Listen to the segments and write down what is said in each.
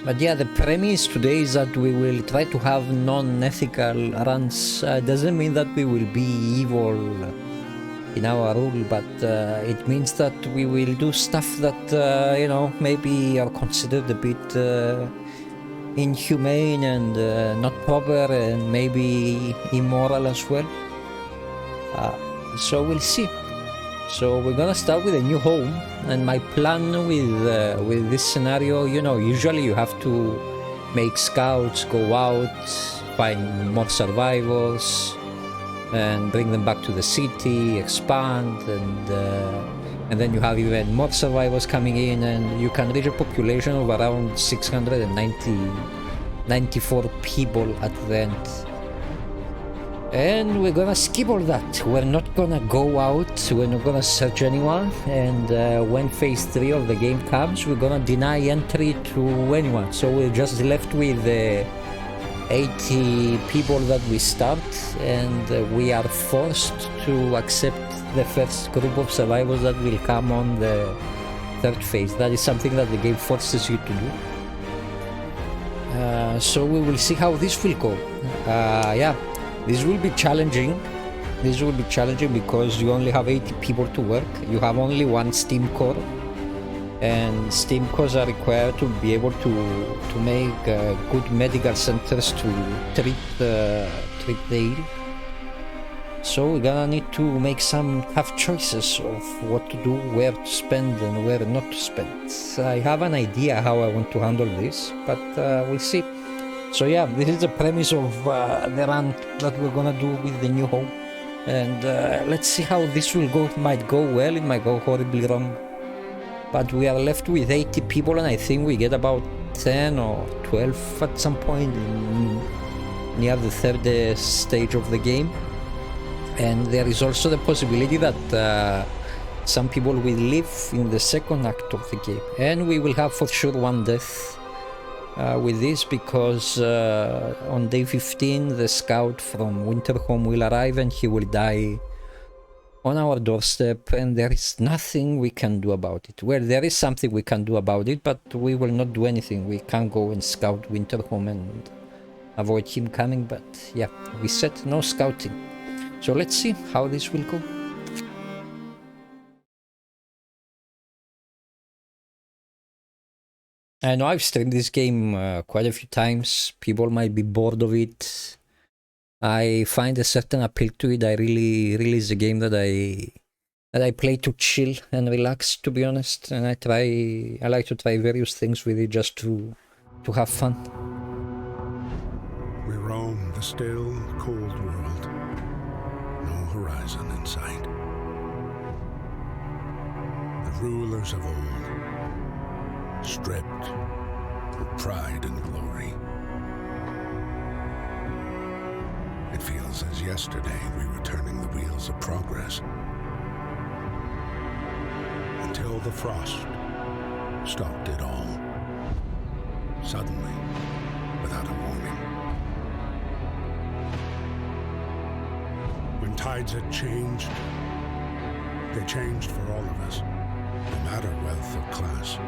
But yeah, the premise today is that we will try to have non-ethical runs. Doesn't mean that we will be evil in our rule, but it means that we will do stuff that, you know, maybe are considered a bit inhumane and not proper and maybe immoral as well. So we'll see. So we're gonna start with a new home, and my plan with this scenario, you know, usually you have to make scouts go out, find more survivors, and bring them back to the city, expand, and then you have even more survivors coming in, and you can reach a population of around 694 people at the end. And we're gonna skip all that. We're not gonna go out, we're not gonna search anyone, and when phase 3 of the game comes, we're gonna deny entry to anyone. So we're just left with 80 people that we start, and we are forced to accept the first group of survivors that will come on the third phase. That is something that the game forces you to do. So we will see how this will go. Yeah. This will be challenging. This will be challenging because you only have 80 people to work. You have only one Steam core, and Steam cores are required to be able to make good medical centers to treat the ill. So we're gonna need to make some tough choices of what to do, where to spend and where not to spend. I have an idea how I want to handle this, but we'll see. So yeah, this is the premise of the run that we're gonna do with the new home, and let's see how this will go. It might go well, it might go horribly wrong, but we are left with 80 people, and I think we get about 10 or 12 at some point near the third stage of the game. And there is also the possibility that some people will live in the second act of the game, and we will have for sure one death with this, because on day 15 the scout from Winterhome will arrive and he will die on our doorstep, and there is nothing we can do about it. Well, there is something we can do about it, but we will not do anything. We can't go and scout Winterhome and avoid him coming, but yeah, we said no scouting. So let's see how this will go. I know I've streamed this game quite a few times. People might be bored of it. I find a certain appeal to it. I really is a game that I play to chill and relax, to be honest. And I like to try various things with it just to have fun. We roam the still, cold world. No horizon in sight. The rulers of old, stripped of pride and glory. It feels as yesterday we were turning the wheels of progress, until the frost stopped it all, suddenly, without a warning. When tides had changed, they changed for all of us, no matter wealth or class.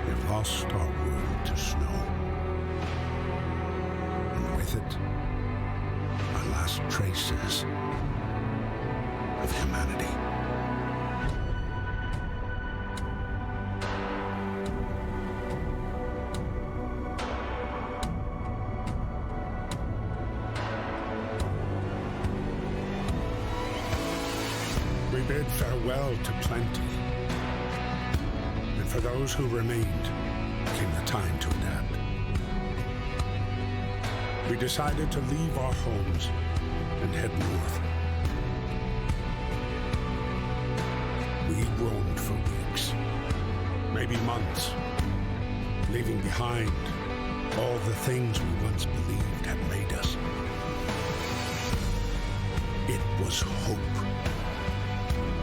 We've lost our world to snow, and with it, our last traces of humanity. We bid farewell to plenty. For those who remained, came the time to adapt. We decided to leave our homes and head north. We roamed for weeks, maybe months, leaving behind all the things we once believed had made us. It was hope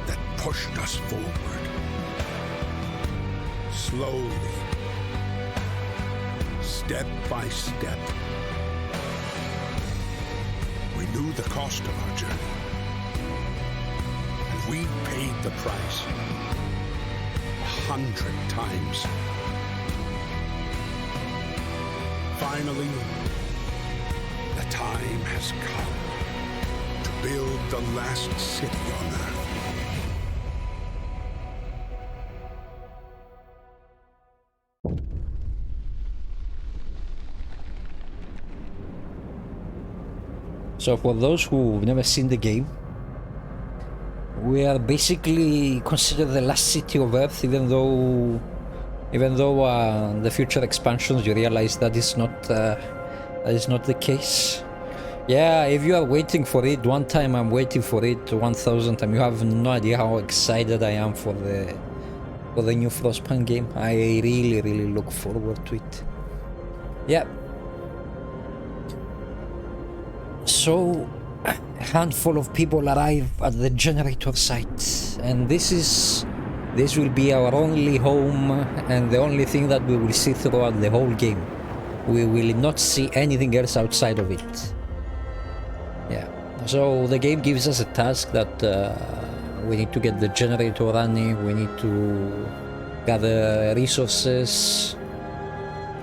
that pushed us forward. Slowly, step by step, we knew the cost of our journey, and we paid the price 100 times. finally, the time has come to build the last city on Earth. So for those who've never seen the game, we are basically considered the last city of Earth, even though the future expansions you realize that is not the case. Yeah, if you are waiting for it one time, I'm waiting for it 1,000 times. You have no idea how excited I am for the new Frostpunk game. I really look forward to it. Yeah. So, a handful of people arrive at the generator site, and this will be our only home and the only thing that we will see throughout the whole game. We will not see anything else outside of it. Yeah. So the game gives us a task that we need to get the generator running, we need to gather resources,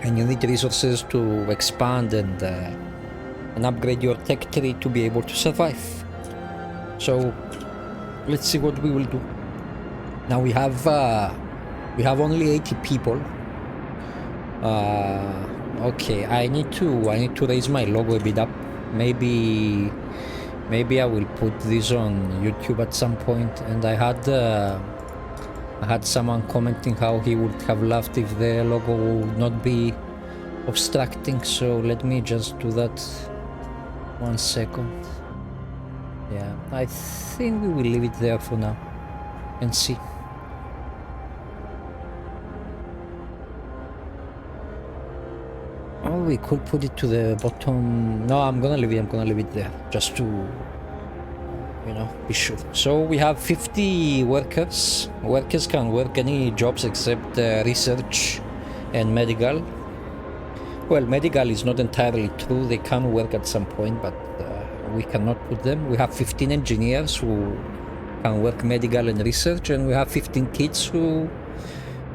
and you need resources to expand and upgrade your tech tree to be able to survive. So let's see what we will do. Now we have only 80 people. Okay, I need to raise my logo a bit up. Maybe I will put this on YouTube at some point. And I had someone commenting how he would have loved if the logo would not be obstructing. So let me just do that. 1 second. Yeah, I think we will leave it there for now and see. Oh, we could put it to the bottom. No, I'm gonna leave it there just to, you know, be sure. So we have 50 workers. Workers can work any jobs except research and medical. Well, medical is not entirely true. They can work at some point, but we cannot put them. We have 15 engineers who can work medical and research, and we have 15 kids who,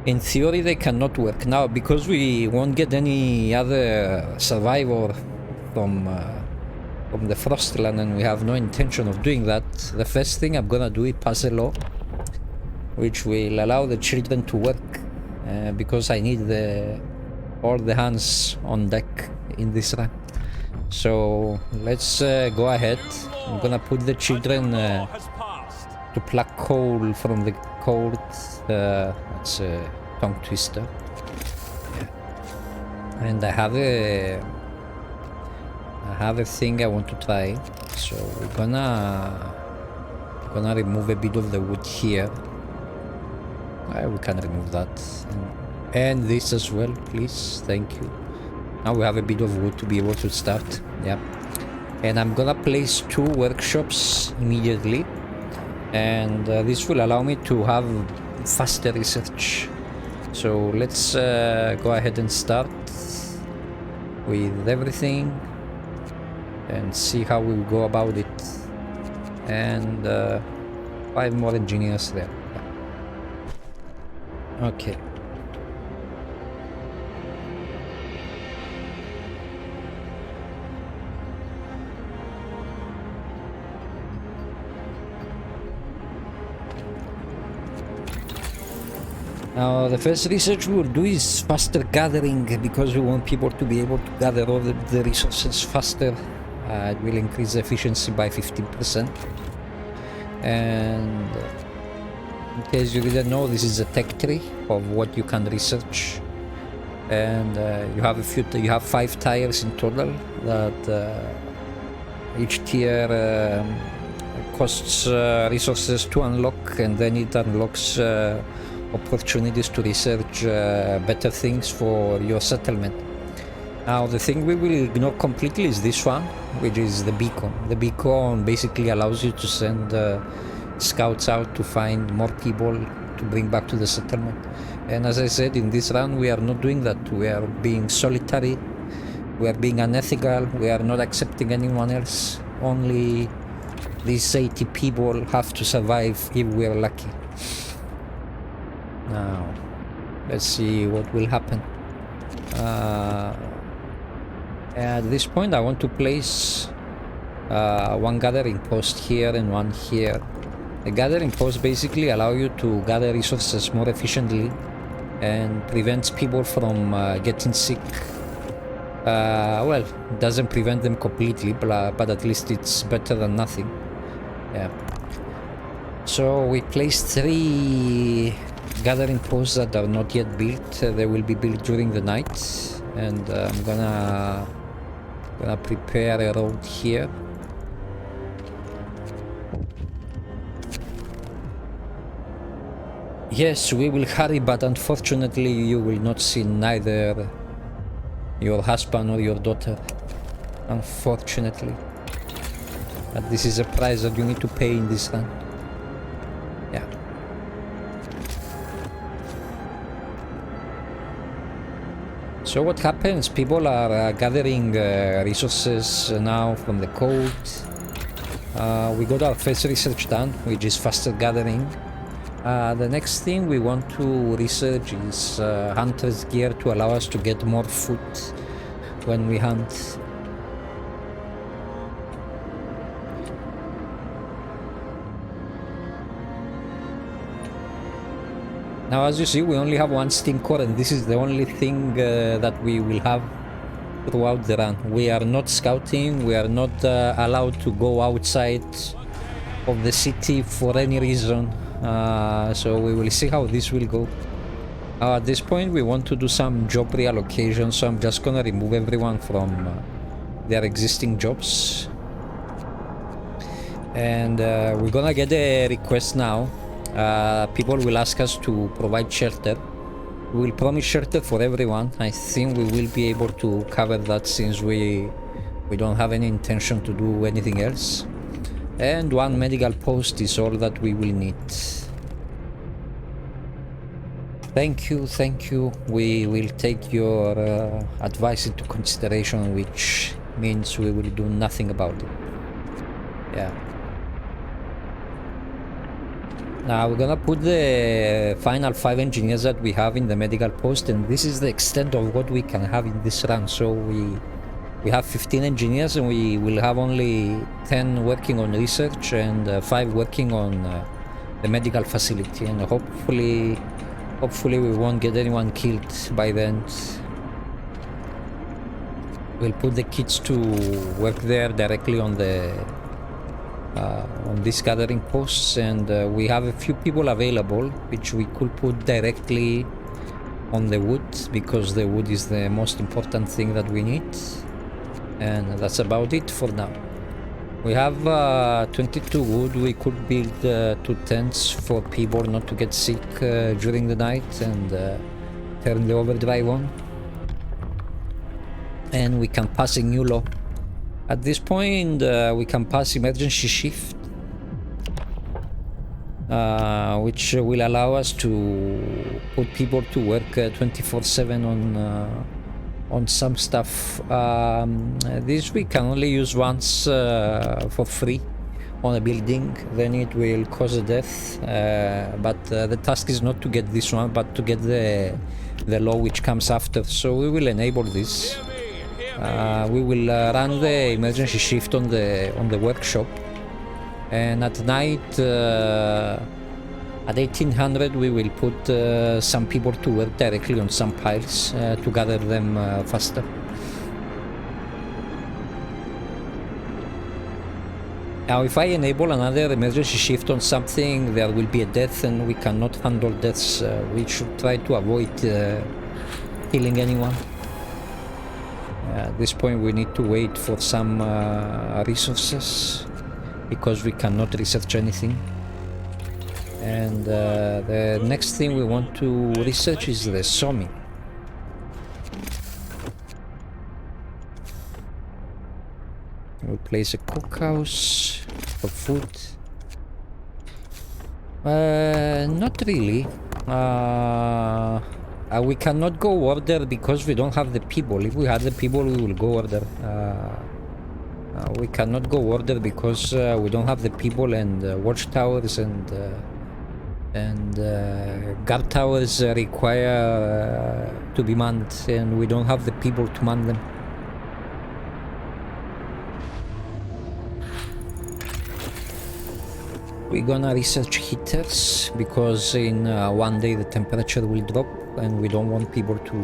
in theory, they cannot work. Now, because we won't get any other survivor from the Frostland, and we have no intention of doing that, the first thing I'm gonna do is pass a law which will allow the children to work, because I need all the hands on deck in this run. So let's go ahead. I'm gonna put the children to pluck coal from the court. That's a tongue twister. Yeah. And I have a thing I want to try. So we're gonna remove a bit of the wood here. We can remove that. And this as well, please. Thank you. Now we have a bit of wood to be able to start. Yeah. And I'm gonna place 2 workshops immediately. And this will allow me to have faster research. So let's go ahead and start with everything and see how we will go about it. And 5 more engineers there. Yeah. Okay. Now the first research we will do is faster gathering, because we want people to be able to gather all the resources faster. It will increase efficiency by 15%. And in case you didn't know, this is a tech tree of what you can research. And you have 5 tiers in total that each tier costs resources to unlock, and then it unlocks opportunities to research better things for your settlement. Now the thing we will ignore completely is this one, which is the beacon. The beacon basically allows you to send scouts out to find more people to bring back to the settlement. And as I said, in this run we are not doing that. We are being solitary, we are being unethical, we are not accepting anyone else. Only these 80 people have to survive if we are lucky. Now, let's see what will happen. At this point I want to place one gathering post here and one here. The gathering post basically allow you to gather resources more efficiently and prevents people from getting sick. Well, doesn't prevent them completely, but at least it's better than nothing. Yeah. So we placed 3 gathering posts that are not yet built. They will be built during the night, and I'm gonna prepare a road here. Yes, we will hurry, but unfortunately you will not see neither your husband or your daughter. Unfortunately. But this is a price that you need to pay in this run. Yeah. So what happens? People are gathering resources now from the code. We got our first research done, which is faster gathering. The next thing we want to research is hunter's gear to allow us to get more food when we hunt. Now, as you see, we only have 1 steam core, and this is the only thing that we will have throughout the run. We are not scouting, we are not allowed to go outside of the city for any reason. So we will see how this will go. At this point we want to do some job reallocation, so I'm just gonna remove everyone from their existing jobs. And we're gonna get a request now. People will ask us to provide shelter. We will promise shelter for everyone. I think we will be able to cover that since we don't have any intention to do anything else. And 1 medical post is all that we will need. Thank you, thank you. We will take your advice into consideration, which means we will do nothing about it. Yeah. Now we're gonna put the final 5 engineers that we have in the medical post, and this is the extent of what we can have in this run. So we have 15 engineers, and we will have only 10 working on research and 5 working on the medical facility, and hopefully we won't get anyone killed by then. We'll put the kids to work there directly on these gathering posts, and we have a few people available which we could put directly on the wood, because the wood is the most important thing that we need. And that's about it for now. We have 22 wood. We could build 2 tents for people not to get sick during the night, and turn the overdrive on. And we can pass a new law. At this point we can pass emergency shift, which will allow us to put people to work 24/7 on some stuff. This we can only use once for free on a building, then it will cause a death. But the task is not to get this one, but to get the law which comes after. So we will enable this. We will run the emergency shift on the workshop, and at night at 1800 we will put some people to work directly on some piles to gather them faster. Now if I enable another emergency shift on something, there will be a death, and we cannot handle deaths. We should try to avoid killing anyone. At this point we need to wait for some resources, because we cannot research anything. And the next thing we want to research is the sawmill. We'll place a cookhouse for food. Not really. We cannot go order because we don't have the people. If we had the people, we will go order. We cannot go order because we don't have the people, and watchtowers and guard towers require to be manned, and we don't have the people to man them. We're gonna research heaters because in one day the temperature will drop and we don't want people to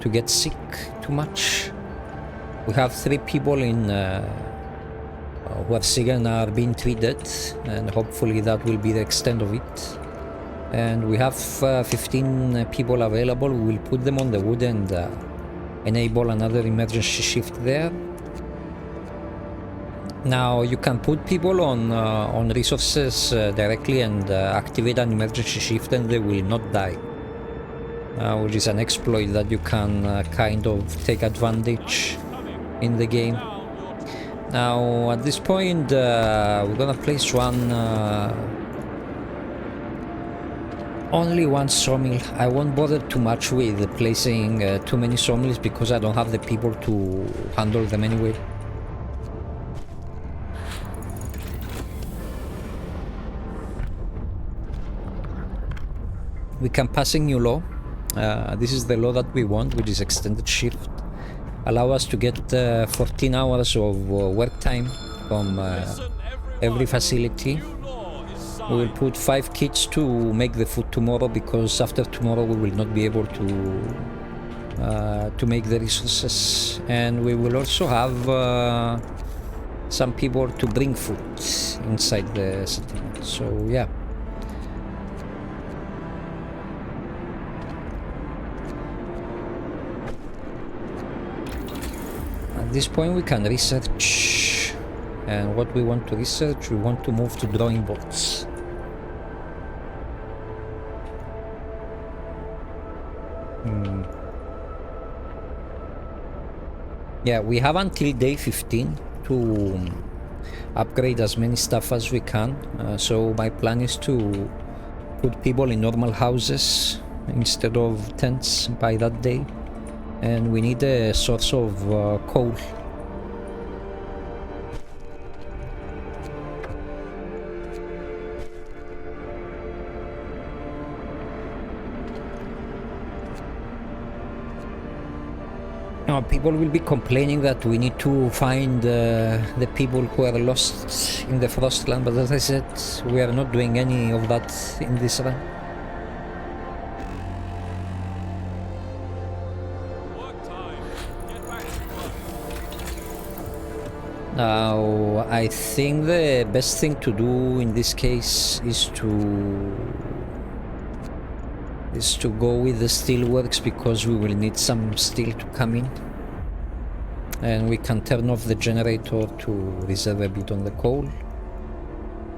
get sick too much. We have 3 people in who are sick and are being treated, and hopefully that will be the extent of it. And we have 15 people available. We will put them on the wood and enable another emergency shift there. Now you can put people on resources directly and activate an emergency shift and they will not die, which is an exploit that you can kind of take advantage in the game. Now at this point we're gonna place only one sawmill. I won't bother too much with placing too many sawmills because I don't have the people to handle them anyway. We can pass a new law. This is the law that we want, which is extended shift. Allow us to get 14 hours of work time from every facility. We will put 5 kids to make the food tomorrow because after tomorrow we will not be able to make the resources. And we will also have some people to bring food inside the settlement. So yeah. At this point we can research, and what we want to research, we want to move to drawing boards. Yeah, we have until day 15 to upgrade as many stuff as we can. So my plan is to put people in normal houses instead of tents by that day. And we need a source of coal. Now, people will be complaining that we need to find the people who are lost in the Frostland, but as I said, we are not doing any of that in this run. Now, I think the best thing to do in this case is to go with the steelworks because we will need some steel to come in. And we can turn off the generator to reserve a bit on the coal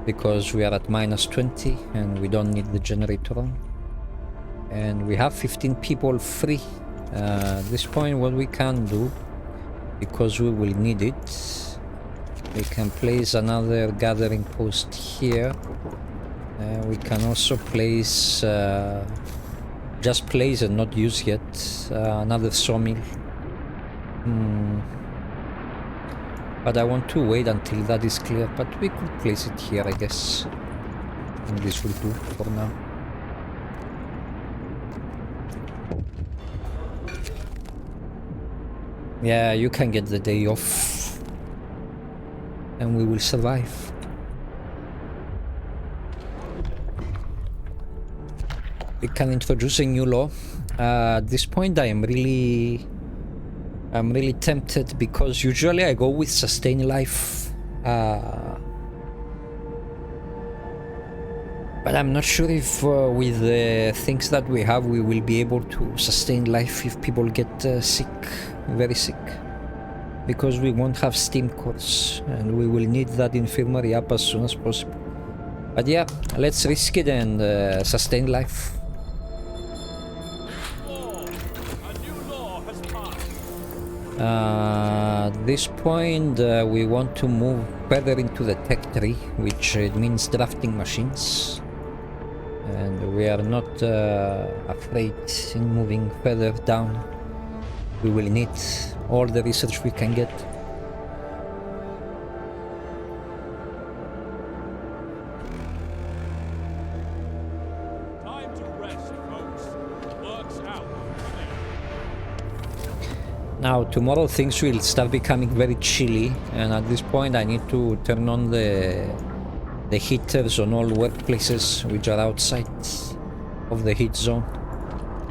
because we are at -20 and we don't need the generator on. And we have 15 people free. At this point, what we can do, because we will need it, we can place another gathering post here. We can also place, just place and not use yet, another sawmill. But I want to wait until that is clear, but we could place it here, I guess. And this will do for now. Yeah, you can get the day off. And we will survive. We can introduce a new law. At this point I'm really tempted because usually I go with sustain life. But I'm not sure if with the things that we have we will be able to sustain life if people get sick, very sick. Because we won't have steam cores and we will need that infirmary up as soon as possible. But yeah, let's risk it and sustain life. At this point we want to move further into the tech tree, which it means drafting machines. And we are not afraid in moving further down. We will need all the research we can get. Time to rest, folks. Work's out. Now, tomorrow things will start becoming very chilly, and at this point I need to turn on the the heaters on all workplaces which are outside of the heat zone.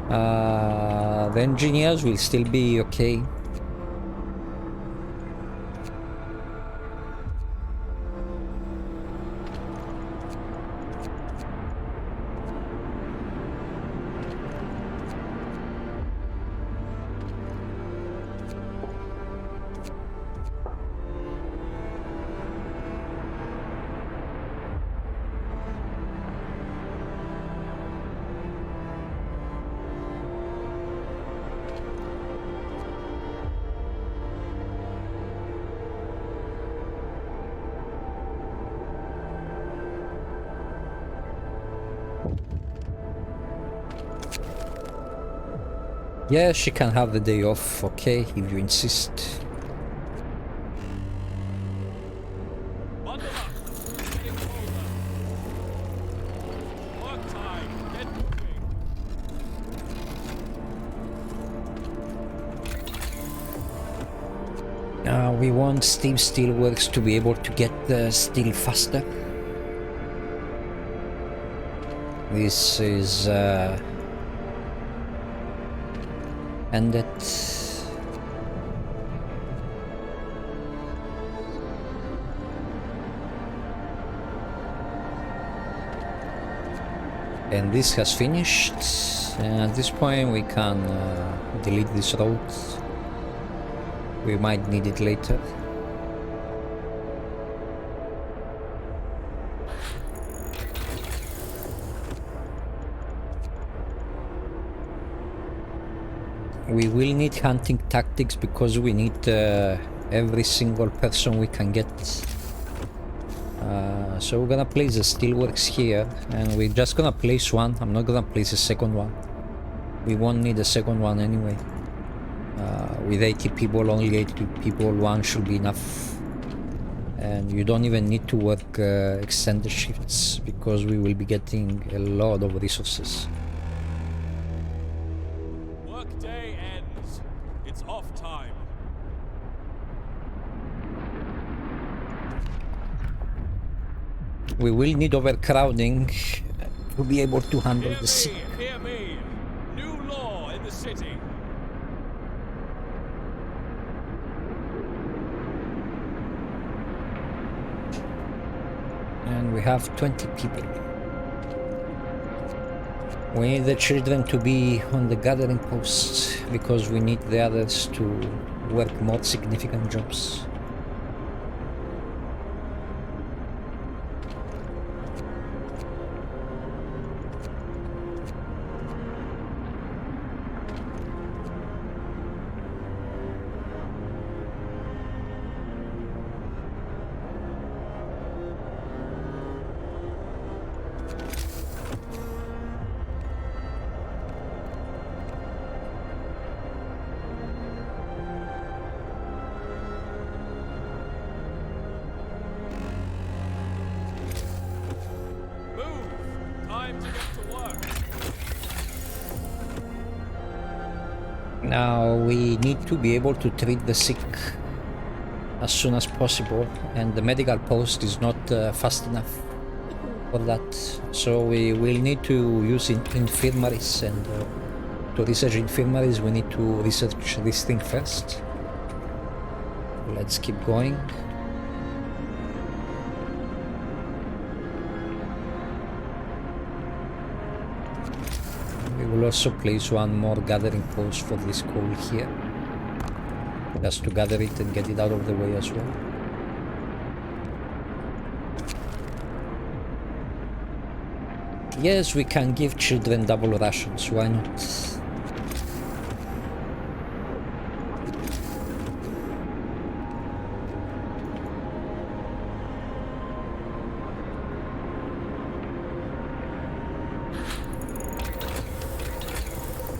The engineers will still be okay. Yeah, she can have the day off, okay, if you insist. Bundle up. Game over. Work time. Get moving. We want Steam Steelworks to be able to get the steel faster. This is ended. And this has finished. And at this point we can delete this road. We might need it later. We will need hunting tactics because we need every single person we can get. So we're gonna place the steelworks here, and we're just gonna place one. I'm not gonna place a second one. We won't need a second one anyway. With 80 people, only 80 people, one should be enough. And you don't even need to work extended shifts because we will be getting a lot of resources. Work day ends. It's off time. We will need overcrowding to be able to handle the sick. Hear me. New law in the city. And we have 20 people. We need the children to be on the gathering posts because we need the others to work more significant jobs. Now we need to be able to treat the sick as soon as possible, and the medical post is not fast enough for that. So we will need to use infirmaries, and to research infirmaries we need to research this thing first. Let's keep going. We will also place one more gathering post for this coal here, just to gather it and get it out of the way as well. Yes, we can give children double rations, why not?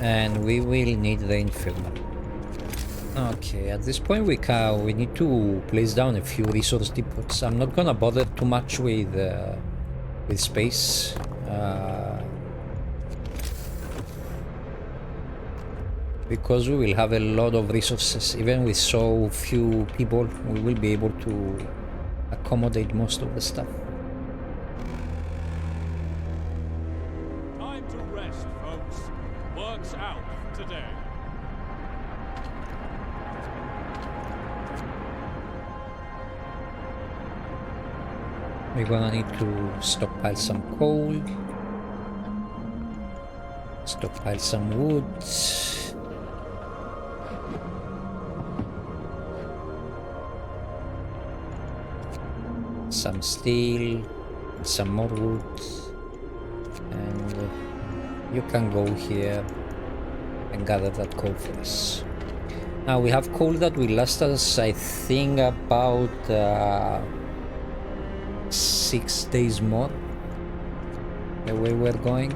And we will need the infirmary. Okay, at this point we need to place down a few resource depots. I'm not gonna bother too much with space. Because we will have a lot of resources. Even with so few people, we will be able to accommodate most of the stuff. works out today. We're gonna need to stockpile some coal, stockpile some wood. Some steel, some more wood, and you can go here and gather that coal for us. Now we have coal that will last us, I think, about 6 days more, the way we're going.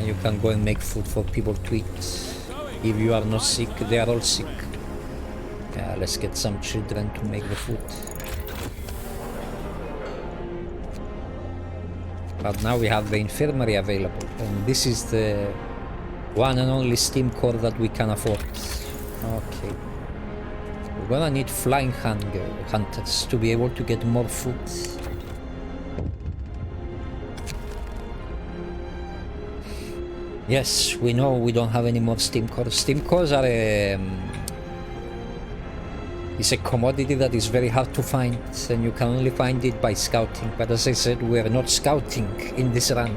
You can go and make food for people to eat. If you are not sick, they are all sick. Let's get some children to make the food. But now we have the infirmary available, and this is the one and only steam core that we can afford. Okay. We're gonna need flying hunters to be able to get more food. Yes, we know we don't have any more steam cores. Steam cores are it's a commodity that is very hard to find, and you can only find it by scouting. But as I said, we are not scouting in this run.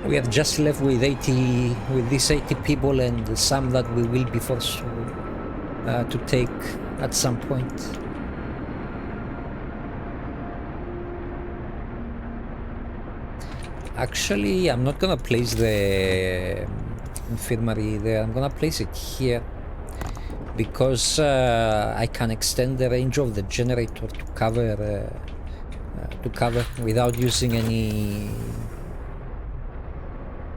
We are just left with these 80 people, and some that we will be forced to take at some point. Actually, I'm not gonna place the infirmary there. I'm gonna place it here because I can extend the range of the generator to cover without using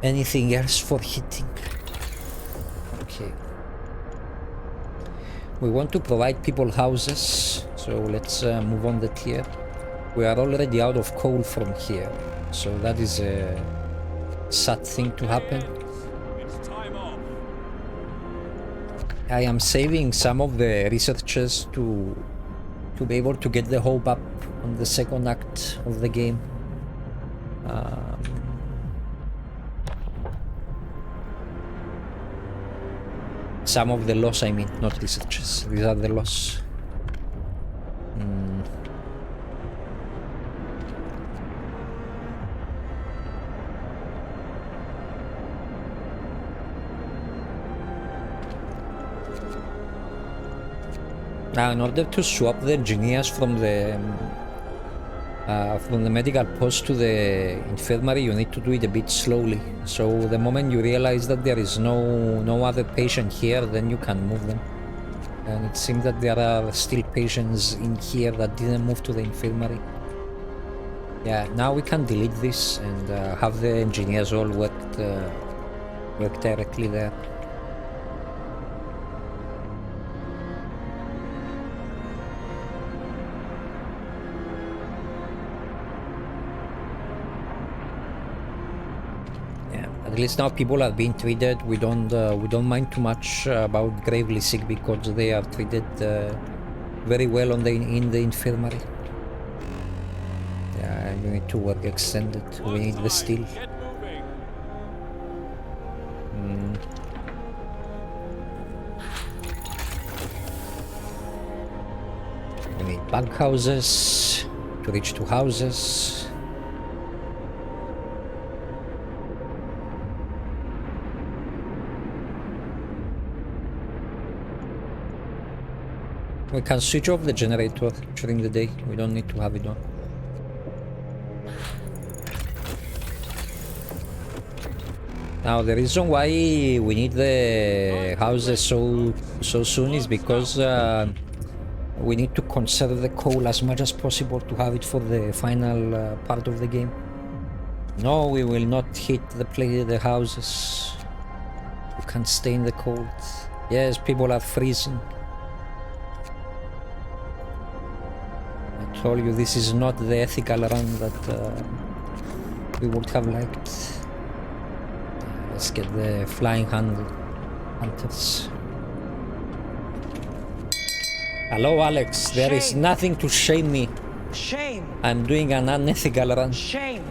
anything else for heating. Okay. We want to provide people houses, so let's move on the tier. We are already out of coal from here, so that is a sad thing to happen. It's time off. I am saving some of the researchers to be able to get the hope up on the second act of the game. Some of the loss, I mean, not researchers. These are the loss. Now, in order to swap the engineers from the medical post to the infirmary, you need to do it a bit slowly. So the moment you realize that there is no other patient here, then you can move them. And it seems that there are still patients in here that didn't move to the infirmary. Yeah, now we can delete this and have the engineers all work directly there. At least now people are being treated. We don't mind too much about gravely sick because they are treated very well in the infirmary. Yeah, you need to work extended. We need the steel. We need bunkhouses to reach 2 houses. We can switch off the generator during the day. We don't need to have it on. Now the reason why we need the houses so soon is because we need to conserve the coal as much as possible to have it for the final part of the game. No, we will not hit the houses. You can stay in the cold. Yes, people are freezing. I told you this is not the ethical run that we would have liked. Let's get the flying handle. Hunters. Hello, Alex. There is Shame. nothing to shame me. Shame. I'm doing an unethical run. Shame.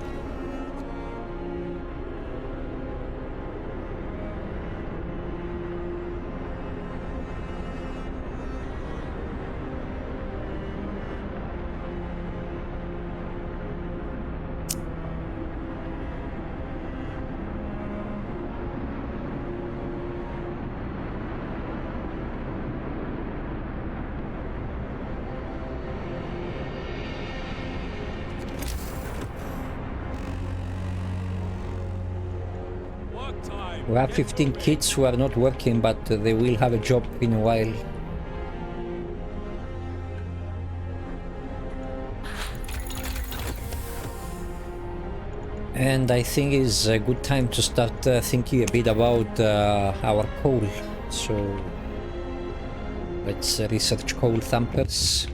Work time. We have Get 15 moving. kids who are not working, but they will have a job in a while. And I think it's a good time to start thinking a bit about our coal. So let's research coal thumpers.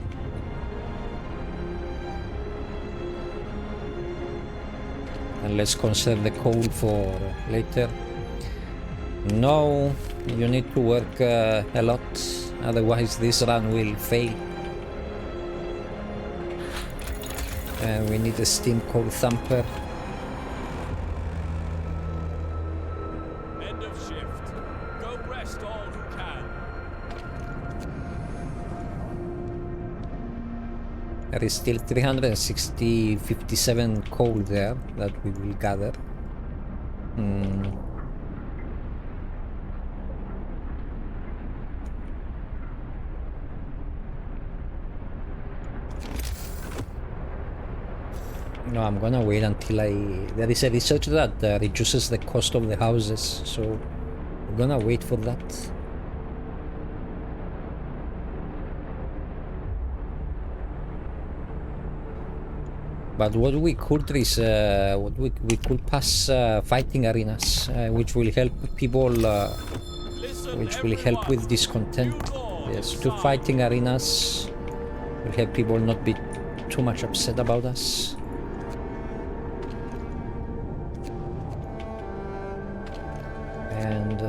And let's conserve the coal for later. No, you need to work a lot, otherwise this run will fail. And we need a steam coal thumper. End of shift. Go rest all who can. There is still 57 coal there that we will gather. No, I'm gonna wait until there is a research that reduces the cost of the houses, so I'm gonna wait for that. But what we could is we could pass fighting arenas, which will help people, Listen, which will help with everyone. discontent. New law Yes, is two signed. fighting arenas will help people not be too much upset about us. And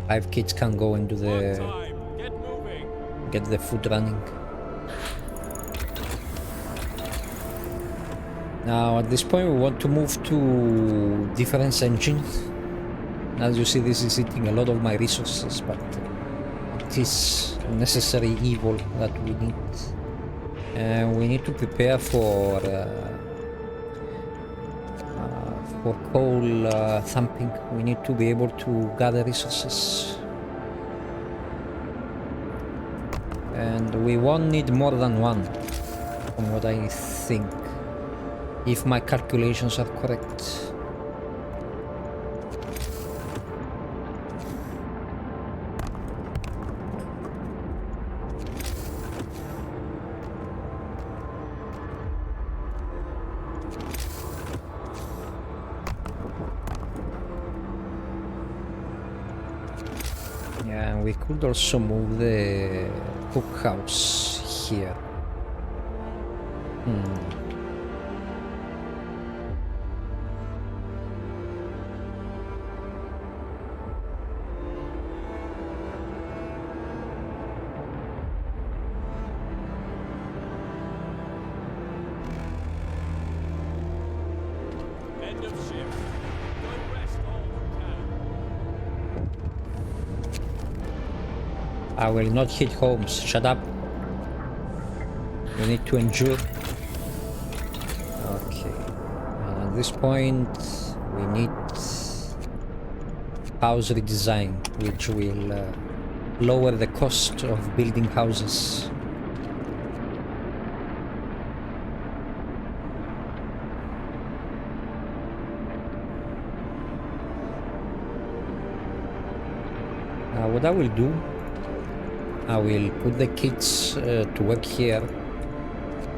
5 kids can go into Work the time. Get moving. get the food running. Now at this point we want to move to defense engine. As you see, this is eating a lot of my resources, but it is necessary evil that we need. And we need to prepare for coal thumping. We need to be able to gather resources. And we won't need more than one, from what I think, if my calculations are correct. Yeah, and we could also move the cookhouse here. End of shift. Go rest all who can. I will not hit homes. Shut up. We need to endure. Okay. And at this point, we need house redesign, which will lower the cost of building houses. What I will do, I will put the kids to work here,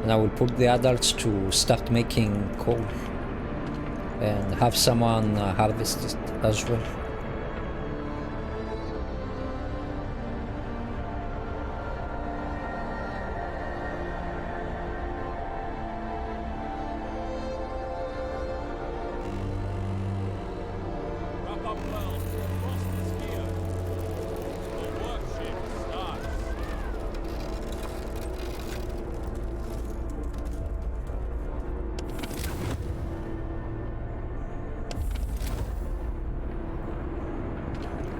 and I will put the adults to start making coal and have someone harvest it as well. Wrap up well for a prosperous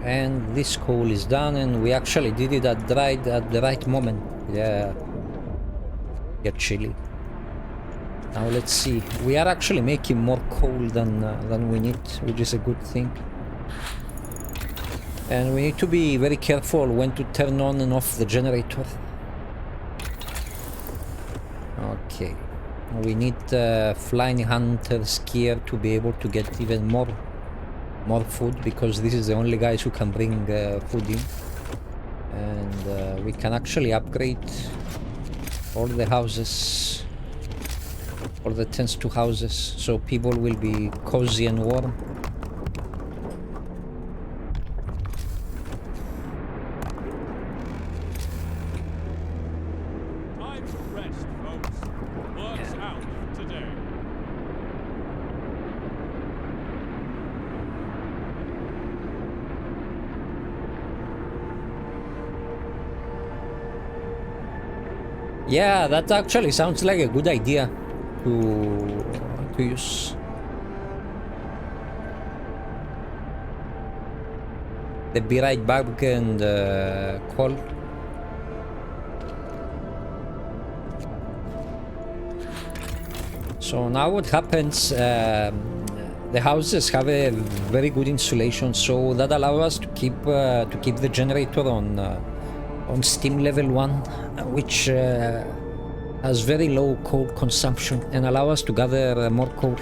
And this coal is done, and we actually did it at the right moment. Yeah. Get chilly. Now let's see. We are actually making more coal than we need, which is a good thing. And we need to be very careful when to turn on and off the generator. Okay. We need flying hunter's gear to be able to get even more food, because this is the only guys who can bring food in. And we can actually upgrade all the houses, all the tents to houses, so people will be cozy and warm. Time to rest, folks. Work's out for today. Yeah, that actually sounds like a good idea to use. The be right back and call. So now what happens, the houses have a very good insulation, so that allows us to keep the generator on steam level 1, which has very low coal consumption, and allow us to gather more coal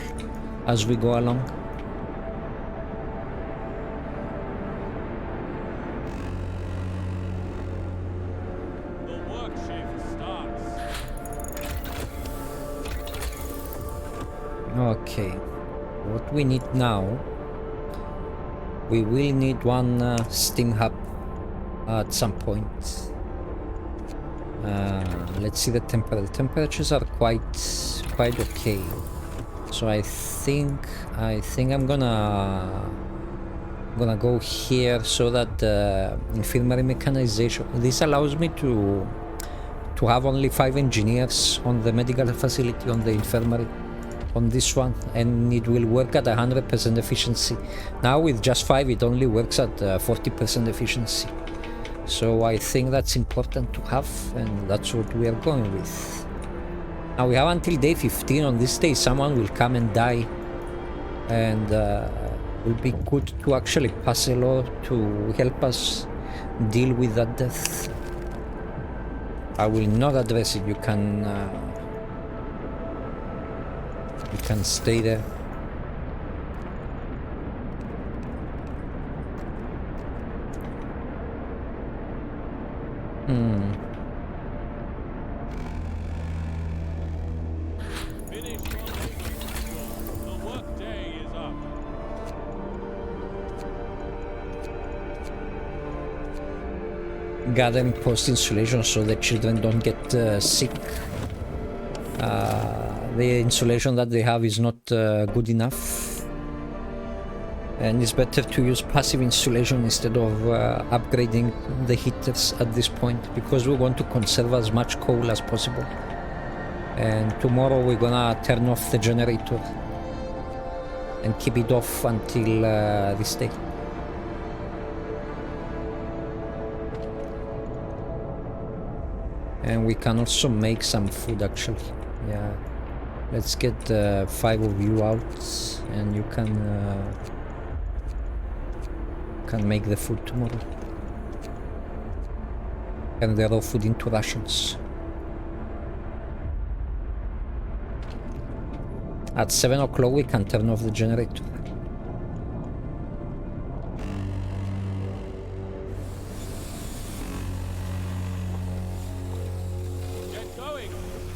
as we go along. The work shift starts. Okay, what we need now, we will need one steam hub at some point. Let's see the temperature. The temperatures are quite okay. So I think I'm gonna go here, so that infirmary mechanization. This allows me to have only 5 engineers on the medical facility, on the infirmary, on this one, and it will work at 100% efficiency. Now with just 5, it only works at 40% efficiency. So I think that's important to have, and that's what we are going with. Now we have until day 15. On this day someone will come and die, and will be good to actually pass a law to help us deal with that death. I will not address it. You can stay there. Finish your labor. The work day is up. Gathering post insulation so the children don't get sick. The insulation that they have is not good enough, and it's better to use passive insulation instead of upgrading the heaters at this point, because we want to conserve as much coal as possible. And tomorrow we're gonna turn off the generator and keep it off until this day. And we can also make some food actually. Yeah, let's get 5 of you out, and you can make the food tomorrow. And the raw food into rations. At 7 o'clock we can turn off the generator. Get going.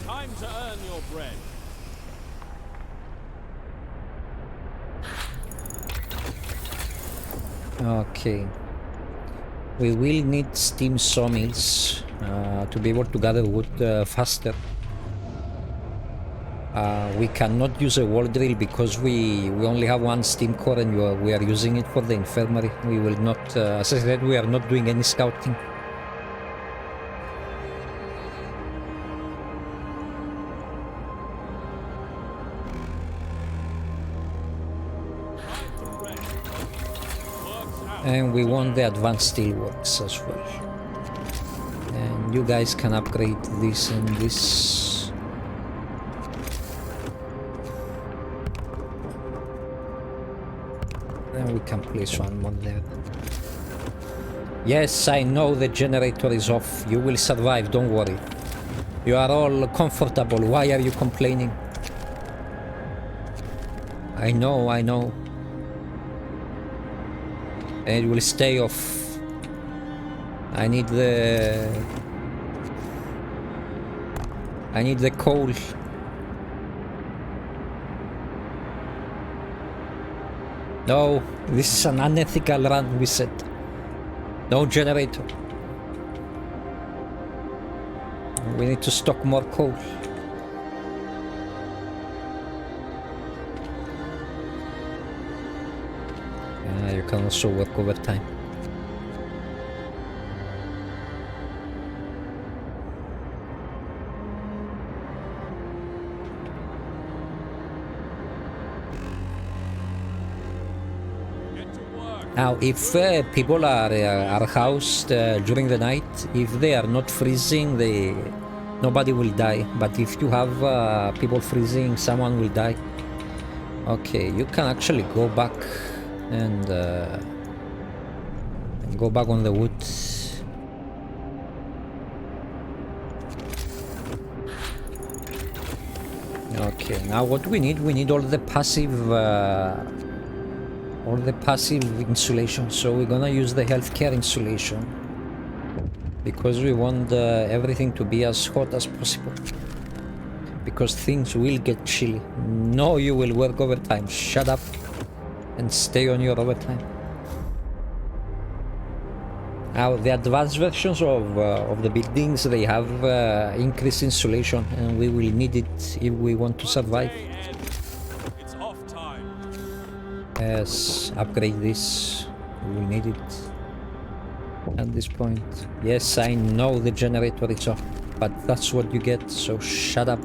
Time to earn your bread. Okay. We will need steam sawmills to be able to gather wood faster. We cannot use a wall drill because we only have 1 steam core, and we are using it for the infirmary. We will not, as I said, we are not doing any scouting. And we want the advanced steelworks as well. And you guys can upgrade this and this. And we can place one more there. Yes, I know the generator is off. You will survive, don't worry. You are all comfortable. Why are you complaining? I know. And it will stay off. I need the coal. No, this is an unethical run, we said. No generator. We need to stock more coal. You can also work overtime. Now, if people are housed during the night, if they are not freezing, nobody will die. But if you have people freezing, someone will die. Okay, you can actually go back and go back on the wood. Okay, now what we need all the passive insulation. So we're gonna use the healthcare insulation because we want everything to be as hot as possible, because things will get chilly. No, you will work overtime. Shut up and stay on your overtime. Now, the advanced versions of the buildings, they have increased insulation, and we will need it if we want to survive. It's off time. Yes, upgrade this. We will need it at this point. Yes, I know the generator is off, but that's what you get, so shut up.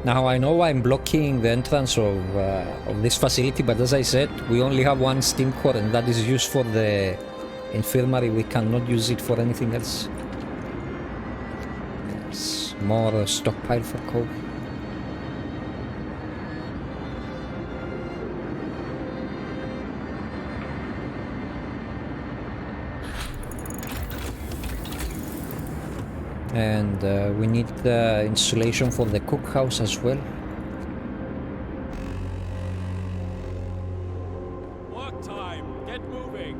Now, I know I'm blocking the entrance of this facility, but as I said, we only have one steam core, and that is used for the infirmary. We cannot use it for anything else. Yes, more stockpile for coal. And we need insulation for the cookhouse as well. Work time. Get moving.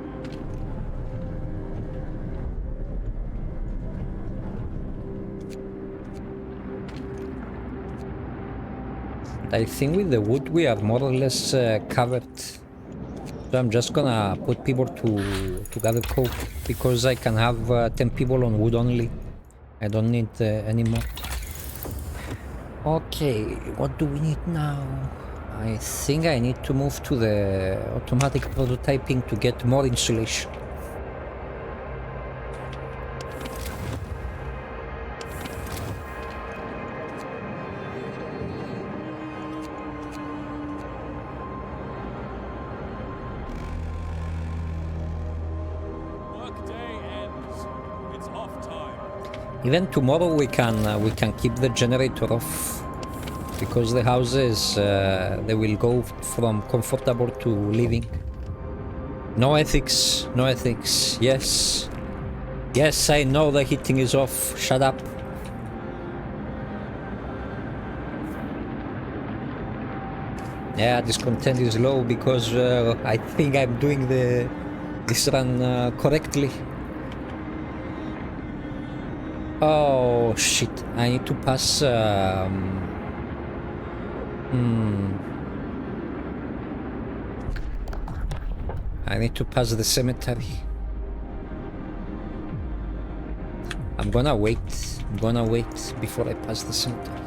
I think with the wood we are more or less covered. So I'm just gonna put people to gather coal, because I can have 10 people on wood only. I don't need any more. Okay, what do we need now? I think I need to move to the automatic prototyping to get more insulation. Even tomorrow we can keep the generator off, because the houses they will go from comfortable to living. No ethics, no ethics. Yes, yes, I know the heating is off. Shut up. Yeah, discontent is low because I think I'm doing this run correctly. Oh shit, I need to pass I need to pass the cemetery. I'm gonna wait before I pass the cemetery.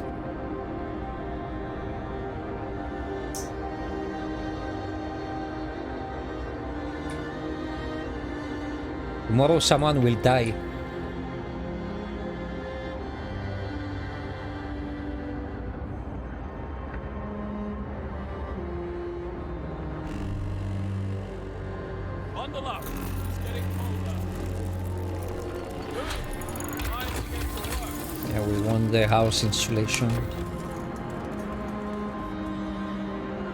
Tomorrow someone will die. Bundle up. It's getting colder. Time to get to work. Yeah, we want the house insulation.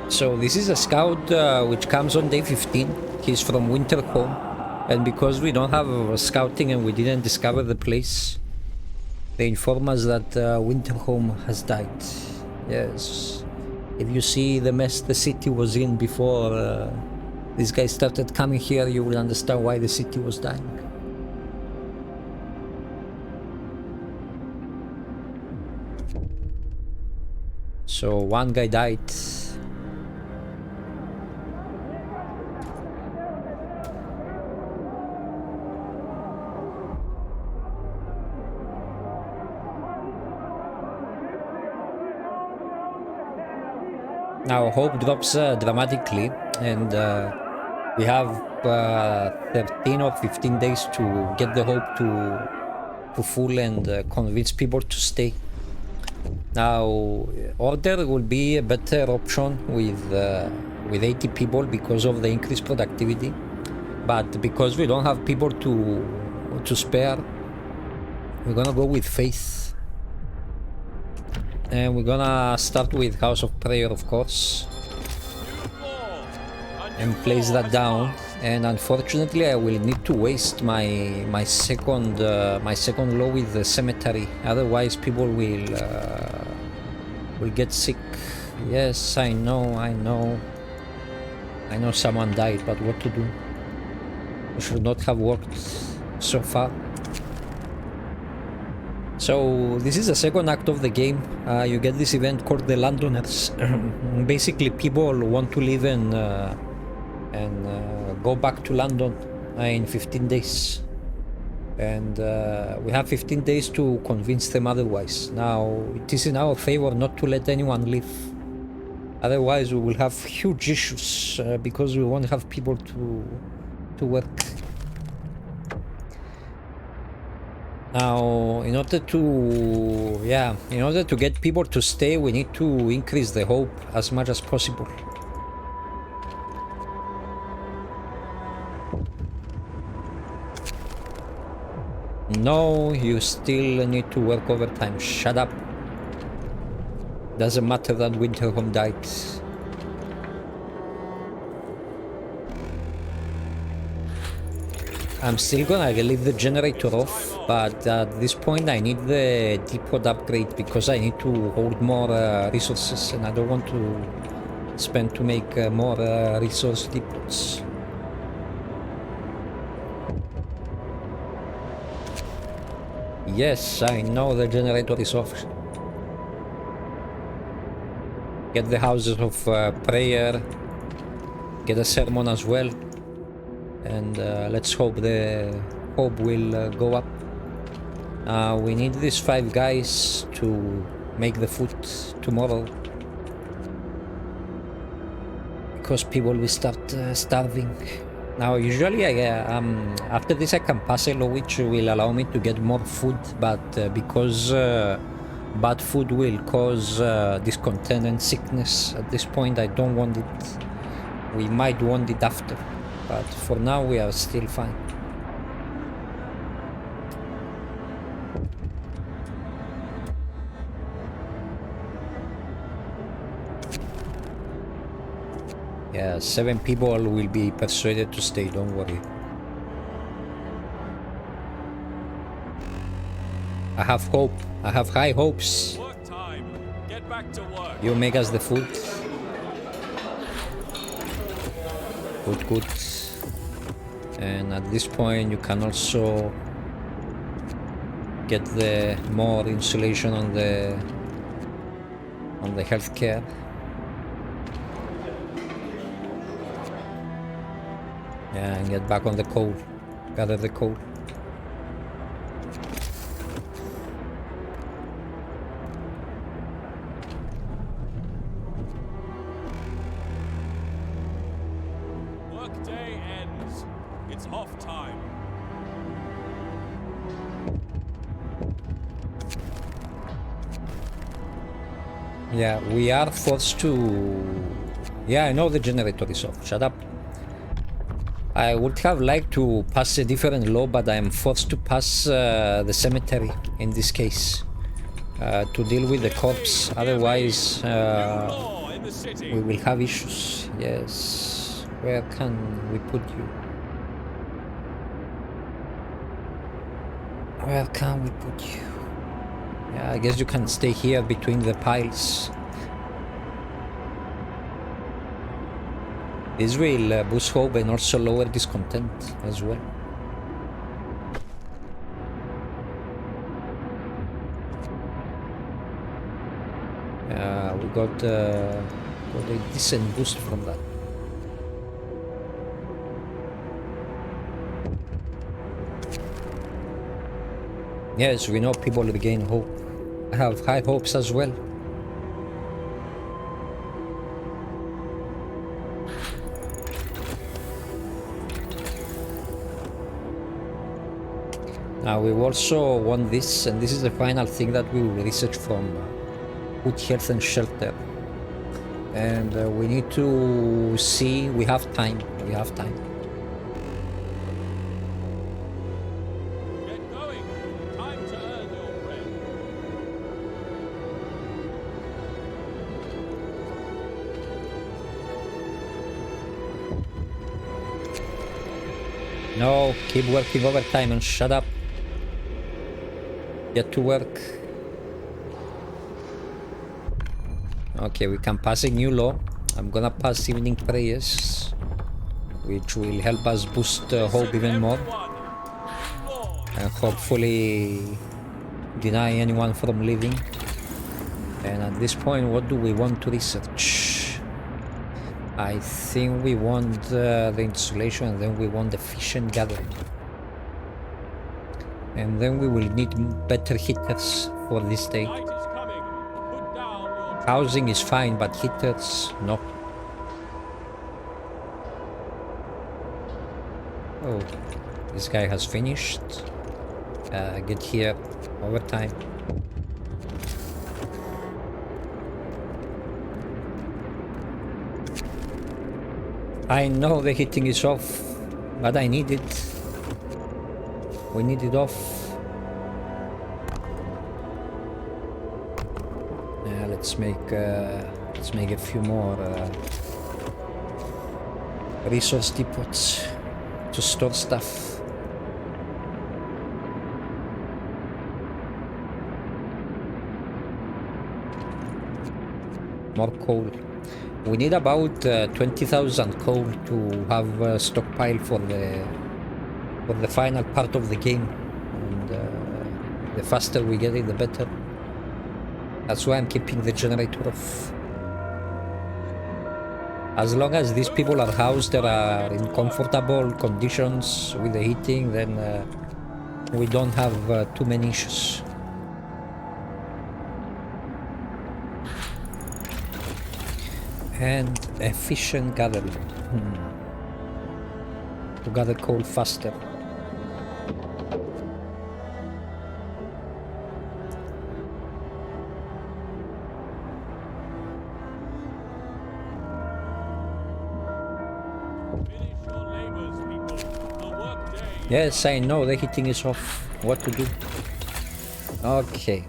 So this is a scout which comes on day 15. He's from Winterhome, and because we don't have scouting and we didn't discover the place, they inform us that Winterhome has died. Yes. If you see the mess the city was in before these guys started coming here, you will understand why the city was dying. So one guy died. Now hope drops dramatically, and we have 13 or 15 days to get the hope to full and convince people to stay. Now order will be a better option with 80 people because of the increased productivity, but because we don't have people to spare, we're gonna go with faith. And we're gonna start with House of Prayer, of course, and place that down. And unfortunately, I will need to waste my second law with the cemetery. Otherwise, people will get sick. Yes, I know someone died, but what to do? We should not have worked so far. So this is the second act of the game. You get this event called the Londoners. Basically, people want to leave and go back to London in 15 days. And we have 15 days to convince them otherwise. Now, it is in our favor not to let anyone leave. Otherwise, we will have huge issues because we won't have people to work. Now, in order to get people to stay, we need to increase the hope as much as possible. No, you still need to work overtime. Shut up. Doesn't matter that Winterhome died. I'm still gonna leave the generator off, but at this point I need the depot upgrade because I need to hold more resources, and I don't want to spend to make more resource depots. Yes, I know the generator is off. Get the houses of prayer, get a sermon as well. And let's hope the hope will go up. We need these 5 guys to make the food tomorrow, because people will start starving. Now usually after this I can pass a law which will allow me to get more food, but because bad food will cause discontent and sickness, at this point I don't want it. We might want it after, but for now we are still fine. Yeah, 7 people will be persuaded to stay, don't worry. I have hope. I have high hopes. Work time. Get back to work. You make us the food. Good. And at this point you can also get the more insulation on the healthcare. Yeah, and get back on the coal. Gather the coal. Workday ends. It's off time. Yeah, we are forced to... Yeah, I know the generator is off. Shut up. I would have liked to pass a different law, but I am forced to pass the cemetery in this case to deal with the corpse. Otherwise, Law in the city. we will have issues. Yes. Where can we put you? Where can we put you? Yeah, I guess you can stay here between the piles. This will boost hope and also lower discontent as well. We got a decent boost from that. Yes, we know people regain hope. I have high hopes as well. Now we also want this, and this is the final thing that we will research from Food, Health and Shelter. And we need to see, we have time. Get going. Time to earn your bread. No, keep working overtime and shut up. Get to work. Okay, we can pass a new law. I'm gonna pass evening prayers, which will help us boost hope even more, and hopefully deny anyone from leaving. And at this point, what do we want to research? I think we want the insulation, and then we want efficient gathering. And then we will need better heaters for this day. Night is coming. Put down your Housing is fine, but heaters, no. Oh, this guy has finished. Get here overtime. I know the heating is off, but I need it. We need it off. Yeah, let's make a few more resource depots to store stuff. More coal. We need about 20,000 coal to have a stockpile for the final part of the game, and the faster we get it, the better. That's why I'm keeping the generator off. As long as these people are housed, they are in comfortable conditions with the heating, then we don't have too many issues. And efficient gathering. To gather coal faster. finish your labors, people. The work day. Yes, I know the heating is off. What to do? Okay.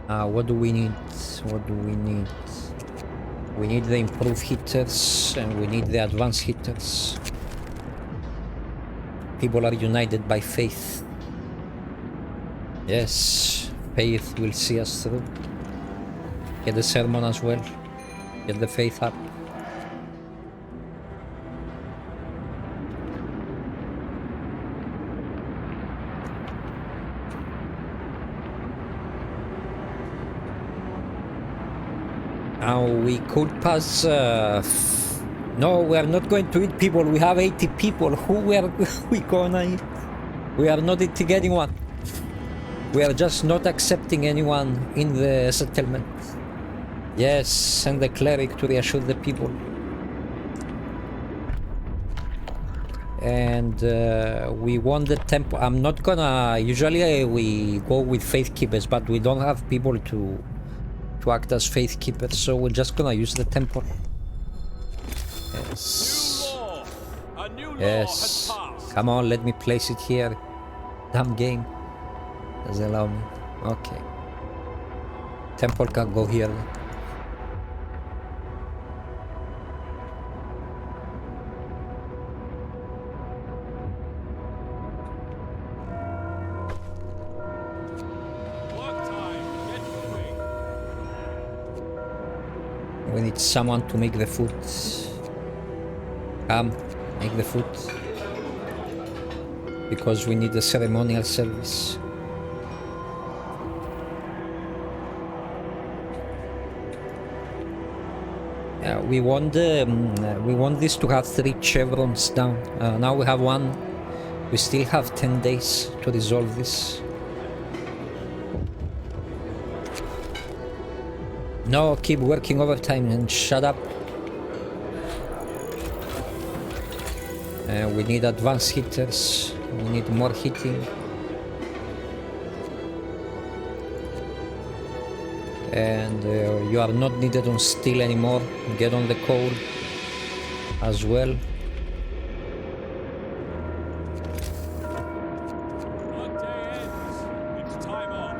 What do we need? What do we need? We need the improved heaters, and we need the advanced heaters. People are united by faith. Yes, faith will see us through. Get the sermon as well. Get the faith up. Now we could pass. No, we are not going to eat people. We have 80 people. Who are we gonna eat? We are not eating anyone. We are just not accepting anyone in the settlement. Yes, send the cleric to reassure the people. And we want the temple. I'm not gonna. Usually we go with faith keepers, but we don't have people to act as faith keepers, so we're just gonna use the temple. Yes. New law. A new law has Yes. passed. Come on, let me place it here. Damn game. Doesn't allow me. Okay. Temple can go here. Work time. Get moving. We need someone to make the food. Come, make the food. Because we need a ceremonial service. We want this to have 3 chevrons down. Now we have 1. We still have 10 days to resolve this. No, keep working overtime and shut up. We need advanced heaters. We need more heating. And you are not needed on steel anymore. Get on the coal as well. Work day ends. It's time off.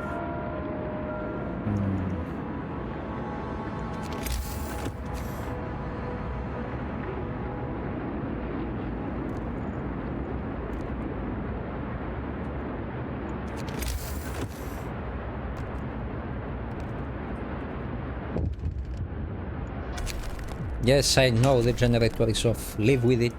Yes, I know the generator is off. Live with it.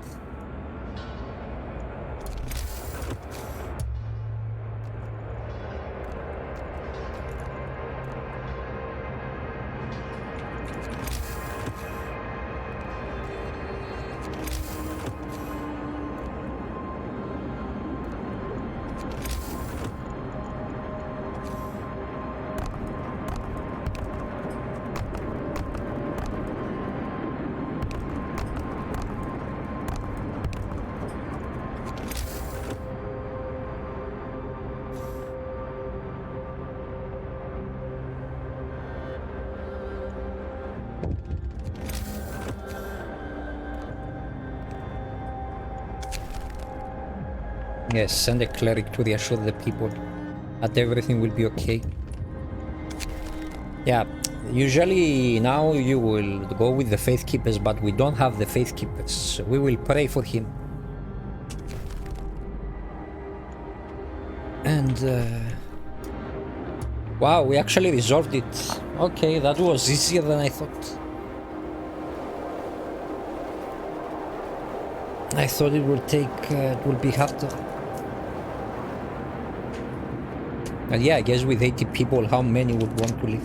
Yes, send a cleric to reassure the people that everything will be okay. Yeah, usually now you will go with the Faith Keepers, but we don't have the Faith Keepers. We will pray for him. And wow, we actually resolved it. Okay, that was easier than I thought. I thought it would take, it would be harder. And yeah, I guess with 80 people, how many would want to leave?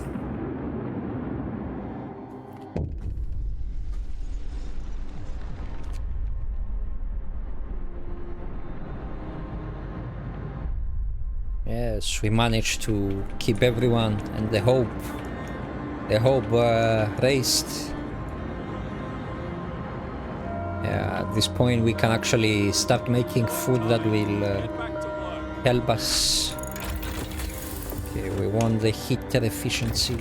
Yes, we managed to keep everyone and the hope raised. Yeah, at this point we can actually start making food that will Get back to work. help us. Okay, we want the heater efficiency.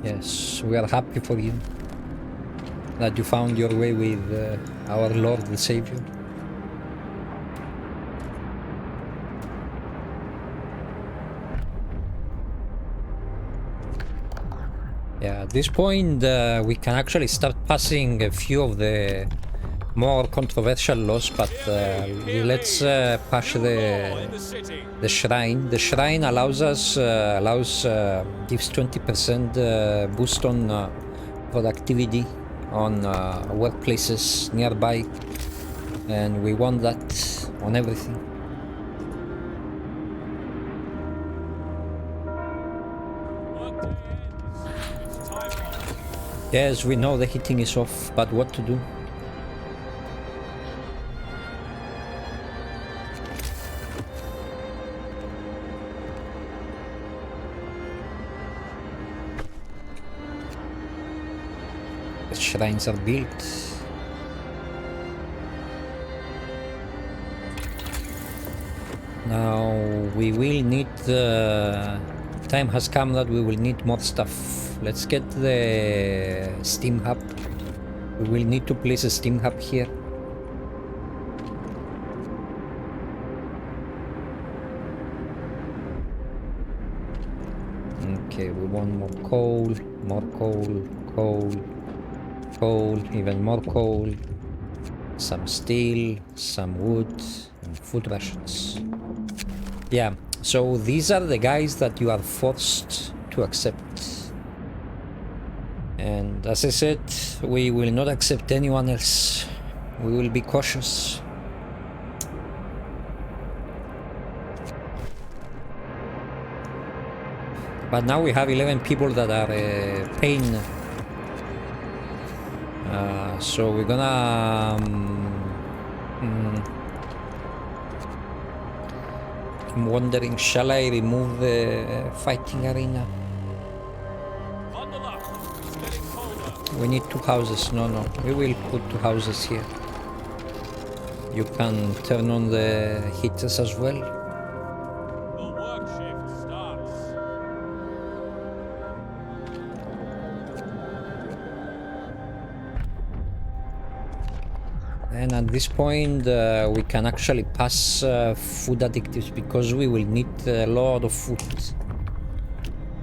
Yes, we are happy for you that you found your way with our Lord and Savior. Yeah, at this point we can actually start passing a few of the more controversial laws, but let's pass Law in the city. the shrine. The shrine allows us gives 20% boost on productivity on workplaces nearby, and we want that on everything. Work day ends. It's time off. Yes, we know the heating is off, but what to do? The shrines are built. Now we will need. Time has come that we will need more stuff. Let's get the steam hub. We will need to place a steam hub here. Okay, we want more coal, coal, even more coal, some steel, some wood, and food rations. Yeah, so these are the guys that you are forced to accept. And as I said, we will not accept anyone else. We will be cautious. But now we have 11 people that are paying. So we're gonna... I'm wondering, shall I remove the fighting arena? On the left. It's getting colder. We need 2 houses. No, we will put 2 houses here. You can turn on the heaters as well. The work shift starts. And at this point we can actually pass food additives because we will need a lot of food.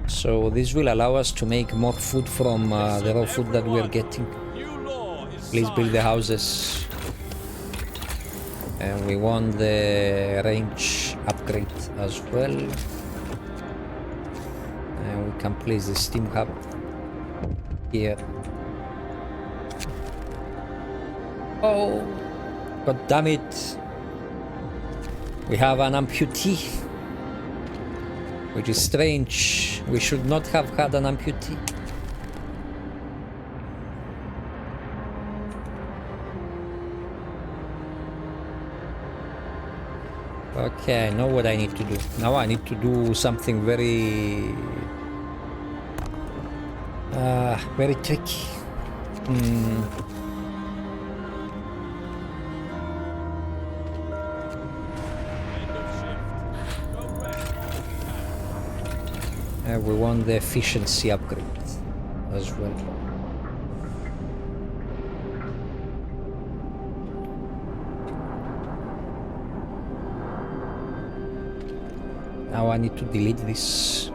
So this will allow us to make more food from the raw food that we are getting. New law is Please build the houses. And we want the range upgrade as well. And we can place the steam hub here. Oh, god damn it. We have an amputee, which is strange. We should not have had an amputee. Okay, I know what I need to do. Now I need to do something very tricky. We want the efficiency upgrade as well. Now I need to delete this.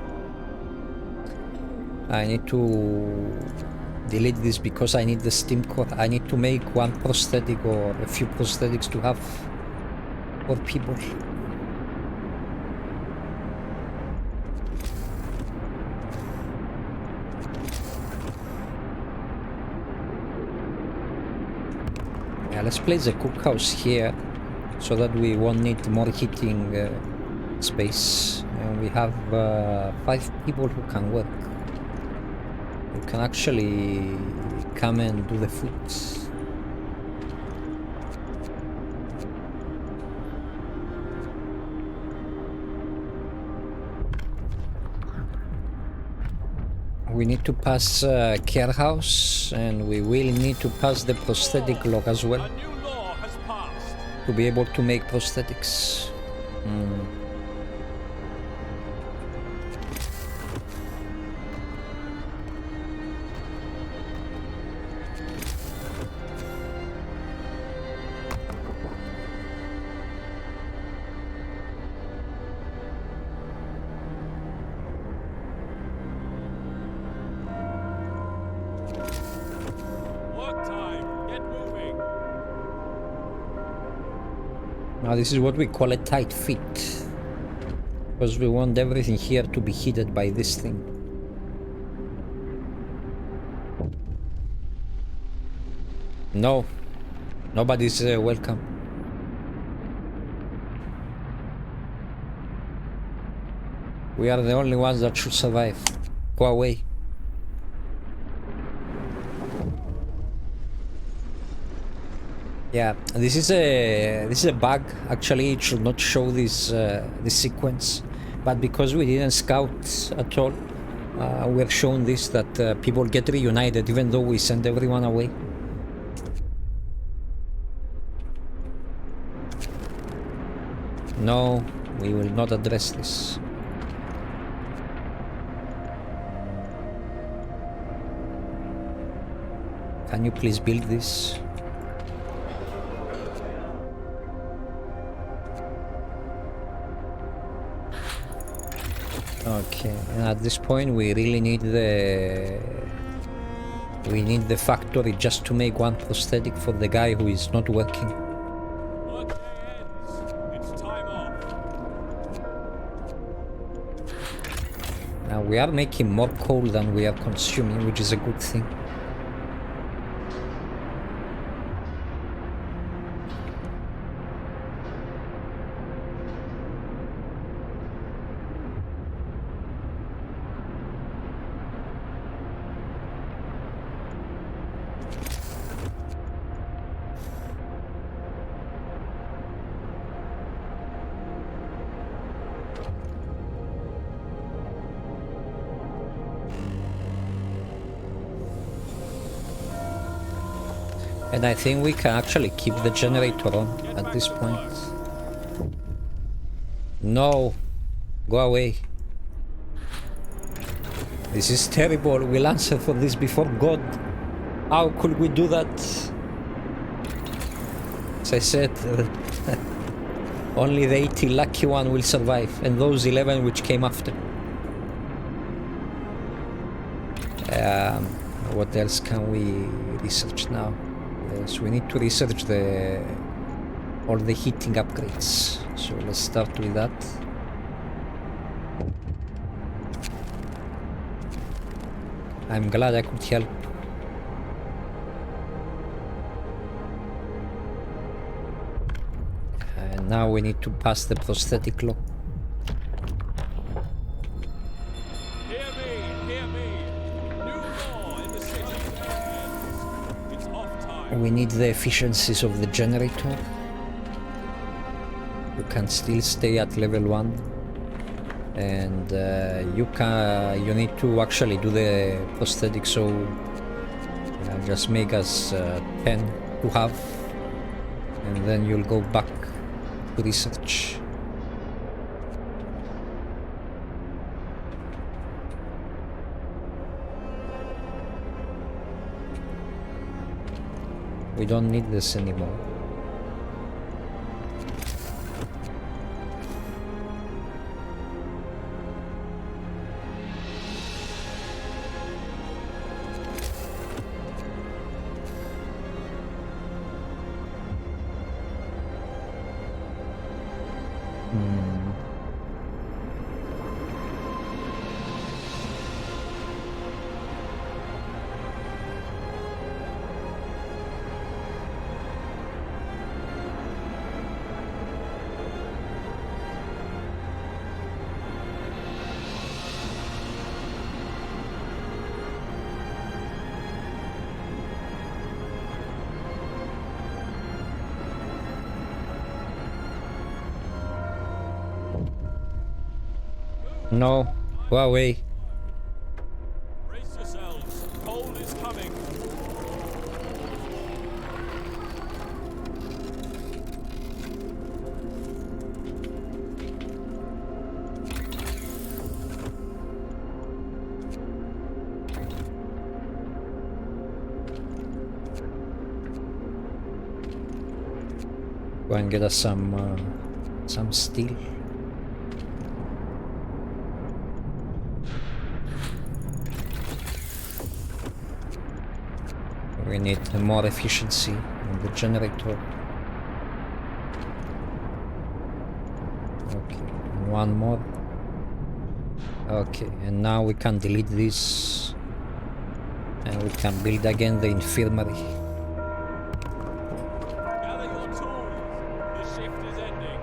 I need to delete this because I need the steam core. I need to make 1 prosthetic or a few prosthetics to have for people. Let's place the cookhouse here so that we won't need more heating space. And we have 5 people who can work. Who can actually come and do the food. We need to pass care house, and we will need to pass the prosthetic lock as well A new law has passed. to be able to make prosthetics. Work time. Get moving. Now this is what we call a tight fit, because we want everything here to be heated by this thing. No, nobody's welcome. We are the only ones that should survive. Go away. Yeah, this is a bug. Actually, it should not show this this sequence, but because we didn't scout at all, we're shown this that people get reunited even though we send everyone away. No, We will not address this. Can you please build this? Okay, and at this point we really need the factory just to make one prosthetic for the guy who is not working. Workday ends. It's time off. Now we are making more coal than we are consuming, which is a good thing. And I think we can actually keep the generator on at this point. No, go away. This is terrible. We'll answer for this before God. How could we do that? As I said, only the 80 lucky one will survive, and those 11 which came after. What else can we research now? Yes, we need to research all the heating upgrades. So let's start with that. I'm glad I could help. And now we need to pass the prosthetic law. Hear me. New law in the city ends. It's off time. We need the efficiencies of the generator. You can still stay at level 1. And you need to actually do the prosthetic, so just make us 10 to have, and then you'll go back to research. We don't need this anymore. No, go away. Brace yourselves. Coal is coming. Go and get us some steel. We need more efficiency in the generator. Okay, and one more. Okay, and now we can delete this. And we can build again the infirmary. Gather your tools. The shift is ending.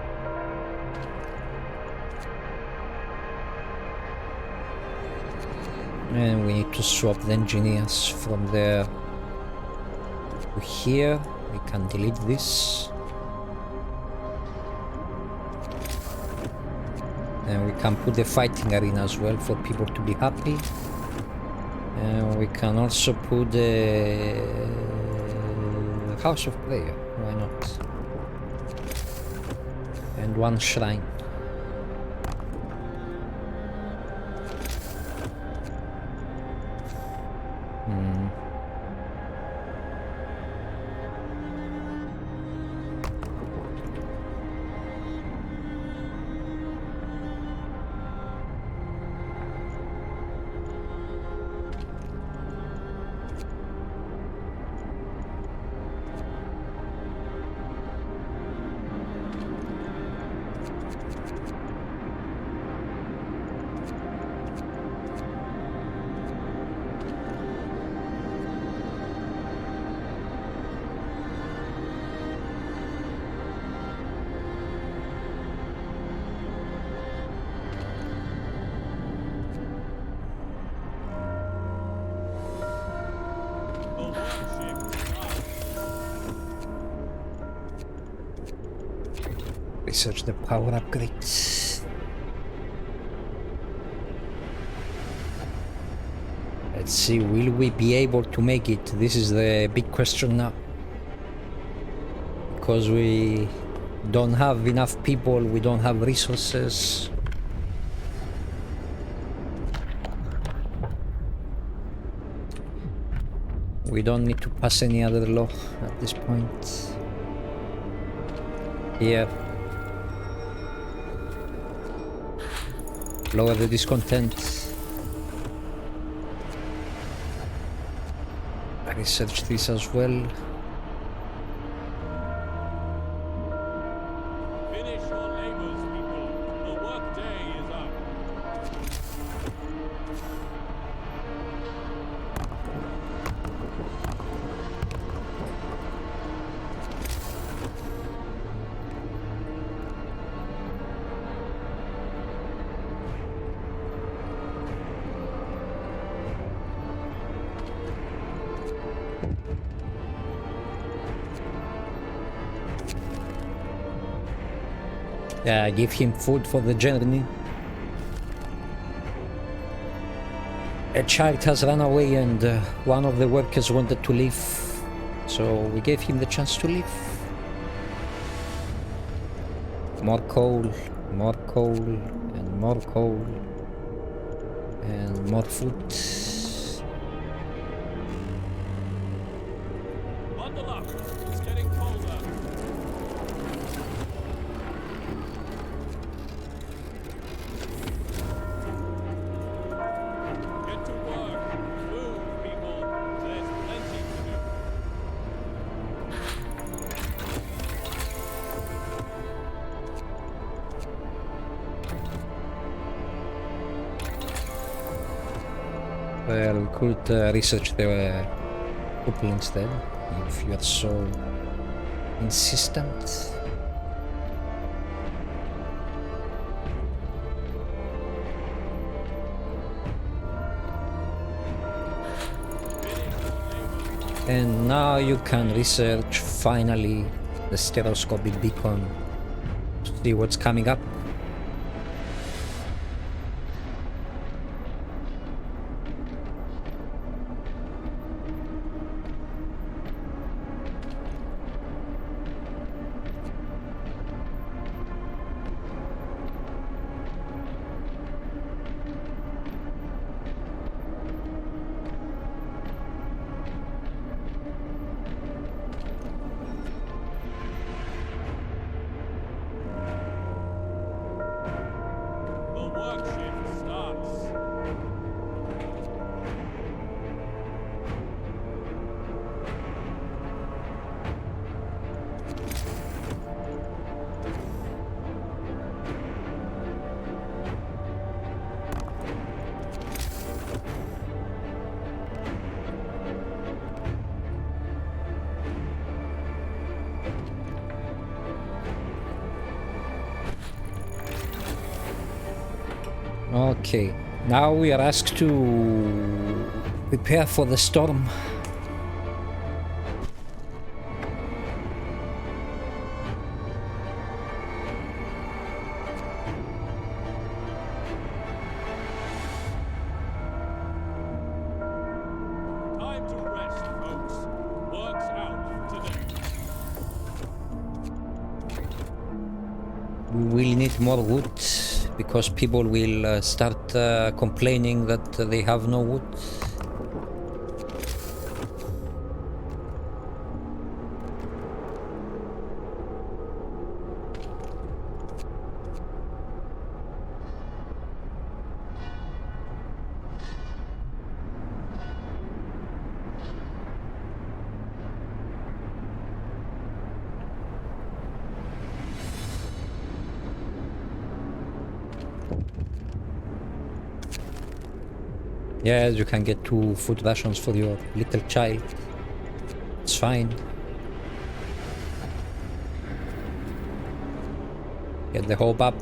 And we need to swap the engineers from there to here. We can delete this. And we can put the fighting arena as well for people to be happy. And we can also put the house of prayer. Why not? And one shrine. Research the power upgrades. Let's see, will we be able to make it? This is the big question now. Because we don't have enough people, we don't have resources. We don't need to pass any other law at this point. Here. Lower the discontent. I research this as well. Finish your labors, people. The work day is up. Yeah, give him food for the journey. A child has run away and one of the workers wanted to leave. So we gave him the chance to leave. More coal, and more coal, and more food. Bundle up. It's getting colder. Get to work. Move, people. There's plenty to do. Well, we could research the people instead, if you are so insistent. And now you can research finally the stereoscopic beacon to see what's coming up. The work shift starts. Okay, now we are asked to prepare for the storm. Time to rest, folks. Work's out today. We will need more wood because people will start complaining that they have no wood. Yes, you can get 2 food rations for your little child. It's fine. Get the hope up.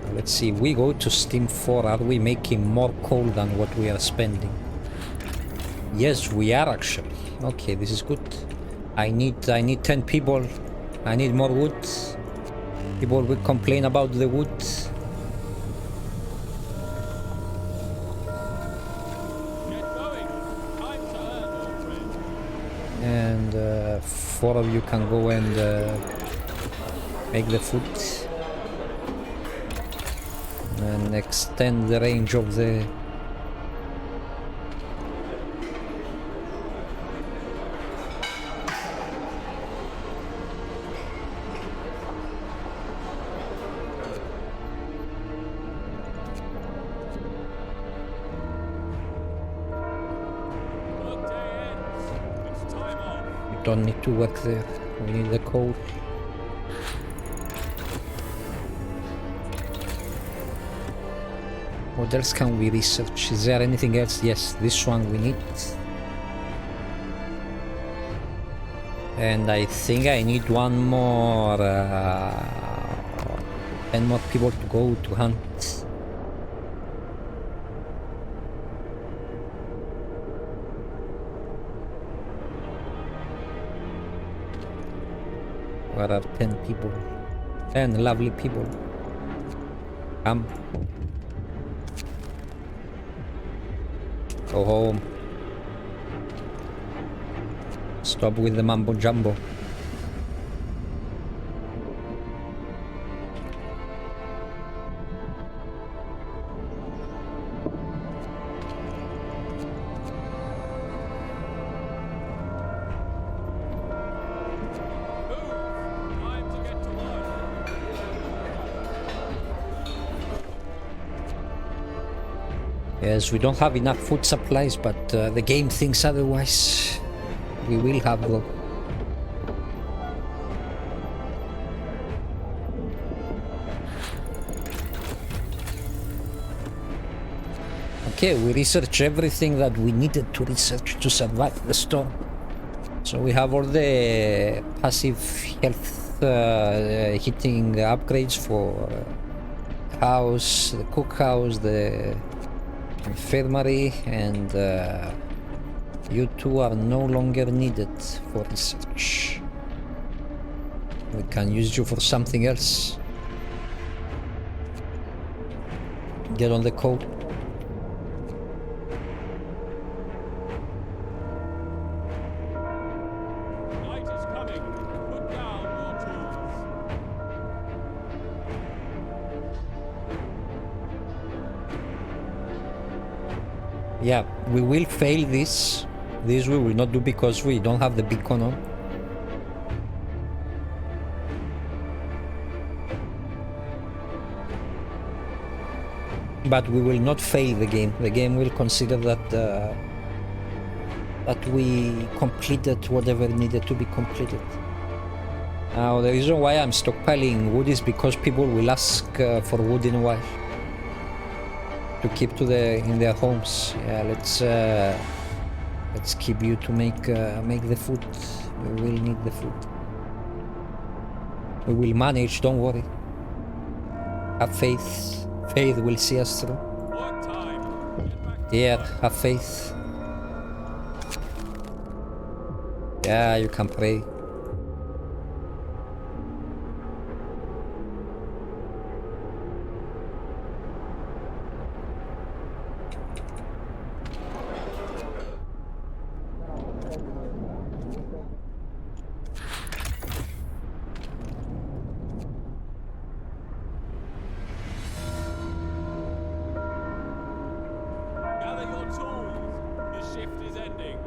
Now let's see, we go to Steam 4. Are we making more coal than what we are spending? Yes, we are actually. Okay, this is good. I need 10 people. I need more wood. People will complain about the wood. Get going. Time to earn, old friend. And 4 of you can go and make the food. And extend the range of the... Workday ends. It's time off. We don't need to work there. We need the coal. What else can we research? Is there anything else? Yes, this one we need. And I think I need one more... 10 more people to go to hunt. Where are 10 people? 10 lovely people. Come. Go home. Stop with the mumbo jumbo. Time to get to work. Yes, we don't have enough food supplies, but the game thinks otherwise. We will have though. Okay, we researched everything that we needed to research to survive the storm. So we have all the passive health heating upgrades for house, the cookhouse, the infirmary, and you two are no longer needed for research. We can use you for something else. Get on the code. Night is coming. Put down your tools. Yeah, we will fail this. This we will not do because we don't have the beacon on. But we will not fail the game. The game will consider that that we completed whatever needed to be completed. Now, the reason why I'm stockpiling wood is because people will ask for wood in a while to keep to in their homes. Yeah, let's keep you to make the food. We will need the food. We will manage. Don't worry. Have faith. Faith will see us through. Work time. Get back to Yeah, work. have faith. Yeah, you can pray. Gather your tools. Your shift is ending.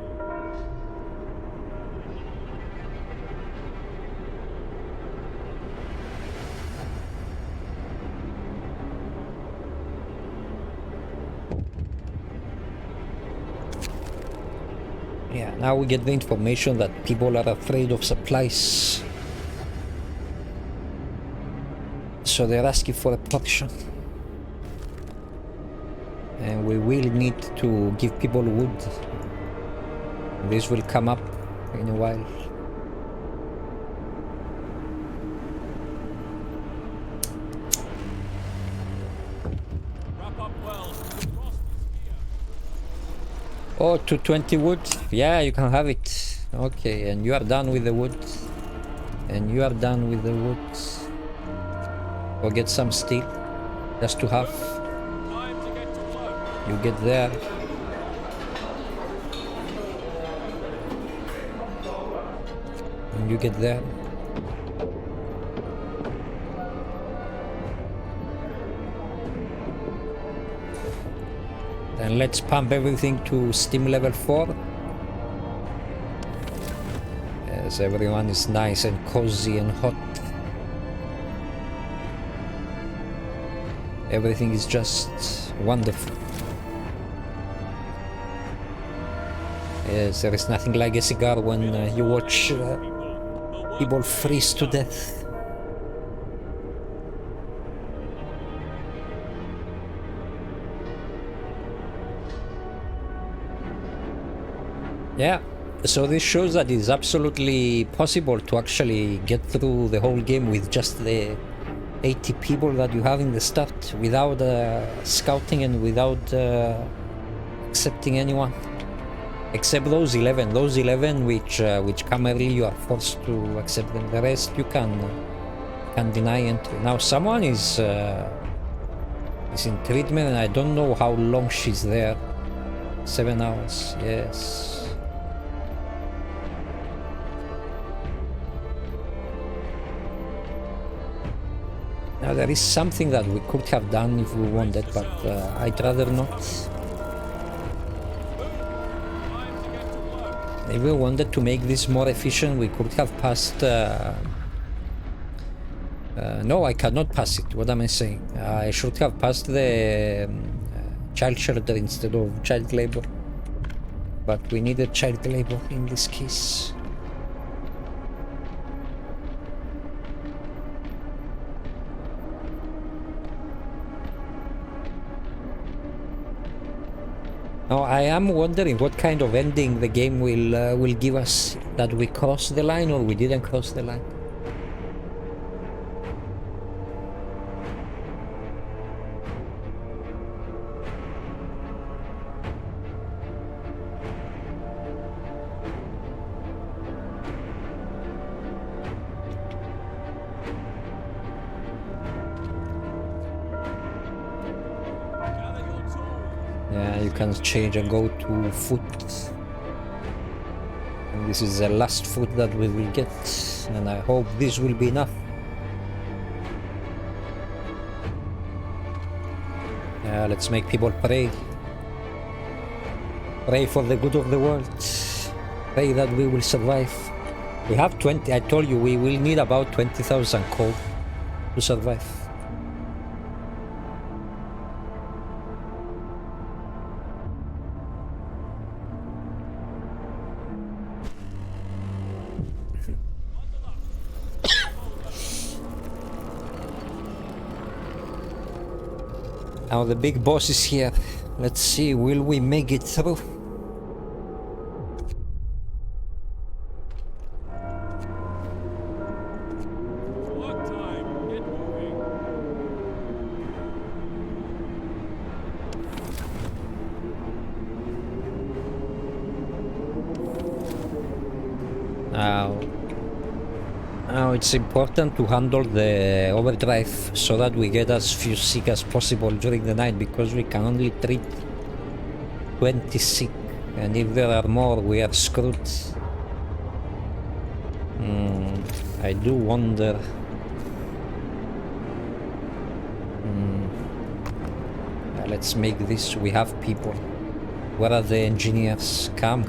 Yeah, now we get the information that people are afraid of supplies. So they're asking for a potion. And we will need to give people wood. This will come up in a while. Wrap up well. The frost is here. Oh, 220 wood? Yeah, you can have it. Okay, and you are done with the wood. And you are done with the wood. Go get some steel. Just to have. Time to get to work. You get there. And you get there. Then let's pump everything to steam level 4. As everyone is nice and cozy and hot. Everything is just wonderful. Yes, there is nothing like a cigar when you watch people freeze to death. Yeah, so this shows that it's absolutely possible to actually get through the whole game with just the 80 people that you have in the start, without scouting and without accepting anyone. Except those 11. Those 11 which come early, you are forced to accept them. The rest you can deny entry. Now someone is in treatment and I don't know how long she's there. 7 hours, yes. Now there is something that we could have done if we wanted, but I'd rather not. If we wanted to make this more efficient, we could have passed... no, I cannot pass it. What am I saying? I should have passed the child shelter instead of child labor. But we needed child labor in this case. Now I am wondering what kind of ending the game will give us, that we crossed the line or we didn't cross the line. You can change and go to foot, and this is the last foot that we will get, and I hope this will be enough. Let's make people pray for the good of the world, pray that we will survive. We have 20, I told you we will need about 20,000 coal to survive. Now the big boss is here. Let's see, will we make it through? Work time. Get moving. Now it's important to handle the overdrive so that we get as few sick as possible during the night, because we can only treat 20 sick, and if there are more we are screwed. I do wonder. Let's make this. We have people. Where are the engineers? Come.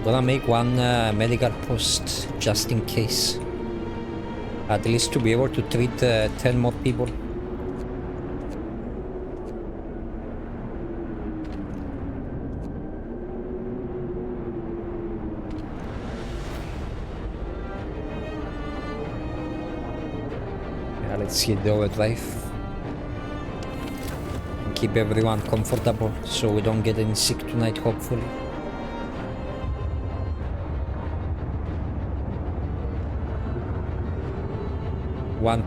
Gonna make one medical post just in case. At least to be able to treat 10 more people. Let's hit the overdrive. And keep everyone comfortable so we don't get any sick tonight, hopefully. One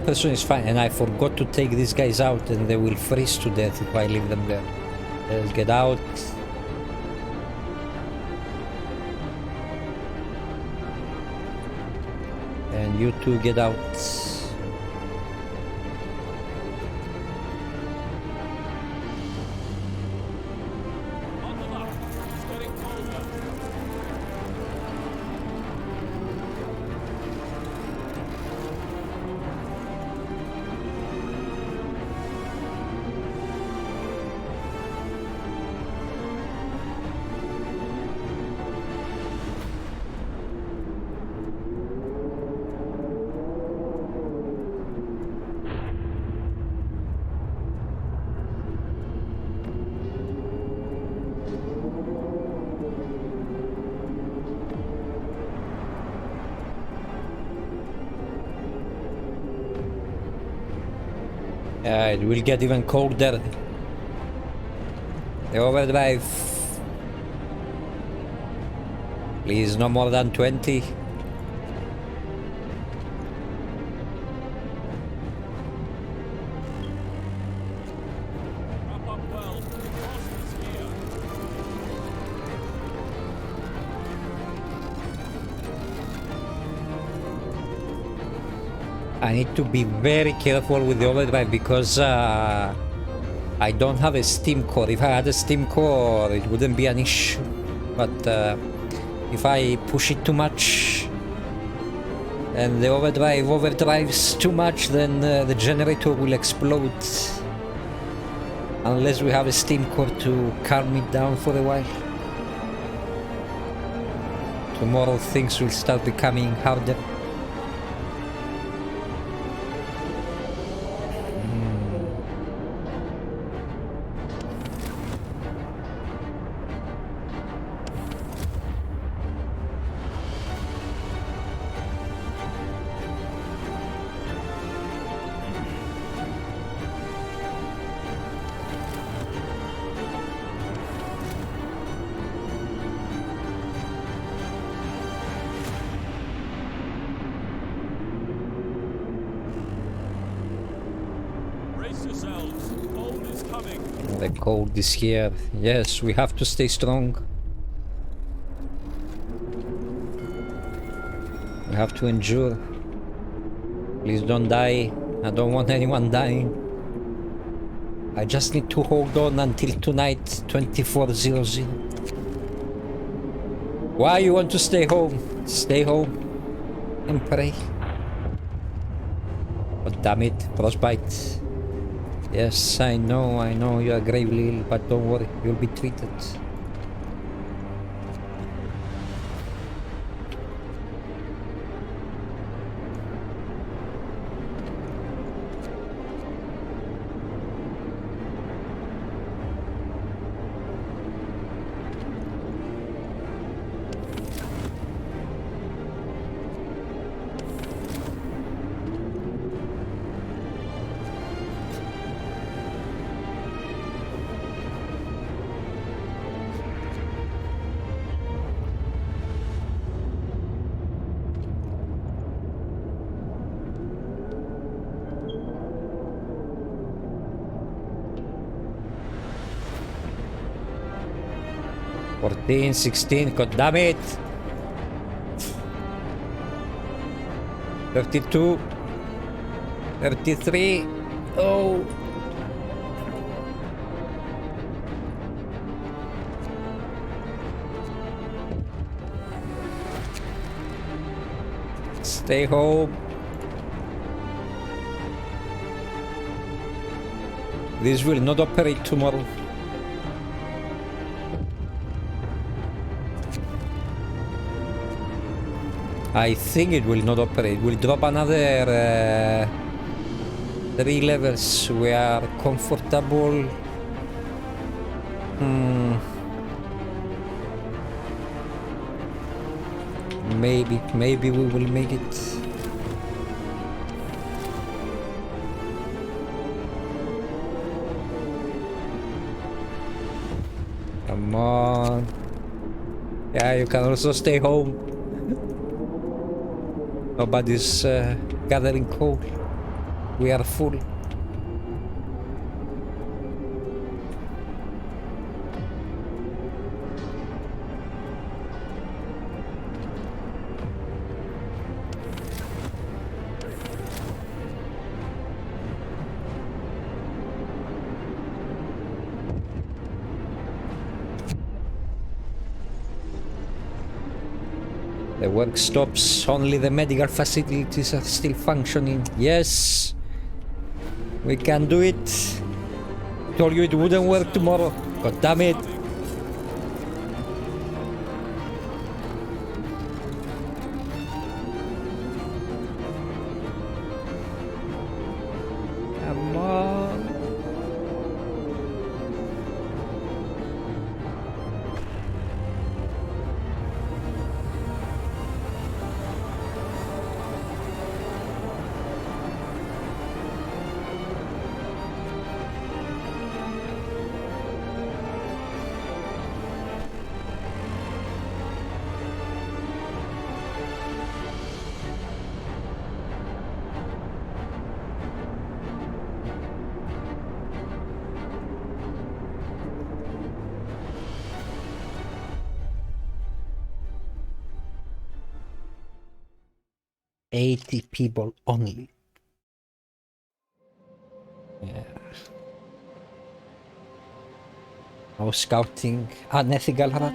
person is fine, and I forgot to take these guys out and they will freeze to death if I leave them there. Let's get out. And you two get out. On the left. It's getting colder. It will get even colder. The overdrive. Please, no more than 20. Wrap up well. Frost is here. I need to be very careful with the overdrive because I don't have a steam core. If I had a steam core, it wouldn't be an issue. But if I push it too much and the overdrive overdrives too much, then the generator will explode. Unless we have a steam core to calm it down for a while. Tomorrow things will start becoming harder. Brace yourselves. Cold is coming. The cold is here. Yes, we have to stay strong. We have to endure. Please don't die. I don't want anyone dying. I just need to hold on until tonight, 24:00. Why you want to stay home? Stay home and pray. Oh, damn it, frostbite. Yes, I know you are gravely ill, but don't worry, you'll be treated. Fourteen, 16, god damn it! 32, 33, oh! Stay home. This will not operate tomorrow. I think it will not operate. We'll drop another 3 levels. We are comfortable. Maybe we will make it. Come on. Yeah, you can also stay home. Nobody's gathering coal. We are full. The work stops, only the medical facilities are still functioning. Yes! We can do it! Told you it wouldn't work tomorrow. God damn it! Come on! $80 people only. Yeah. No scouting. Unethical rat.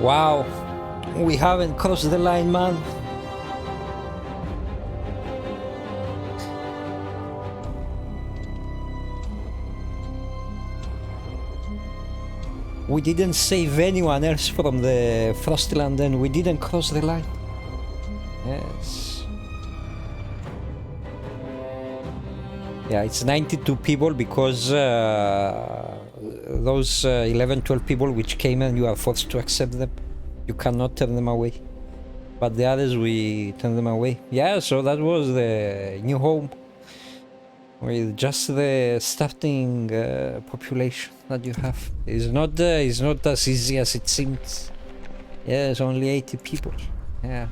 Wow, we haven't crossed the line, man. We didn't save anyone else from the Frostland and we didn't cross the line. Yes. Yeah, it's 92 people because those 11, 12 people which came and you are forced to accept them. You cannot turn them away. But the others, we turn them away. Yeah, so that was the new home. With just the starting population that you have. It's not as easy as it seems. Yeah, it's only 80 people. Yeah.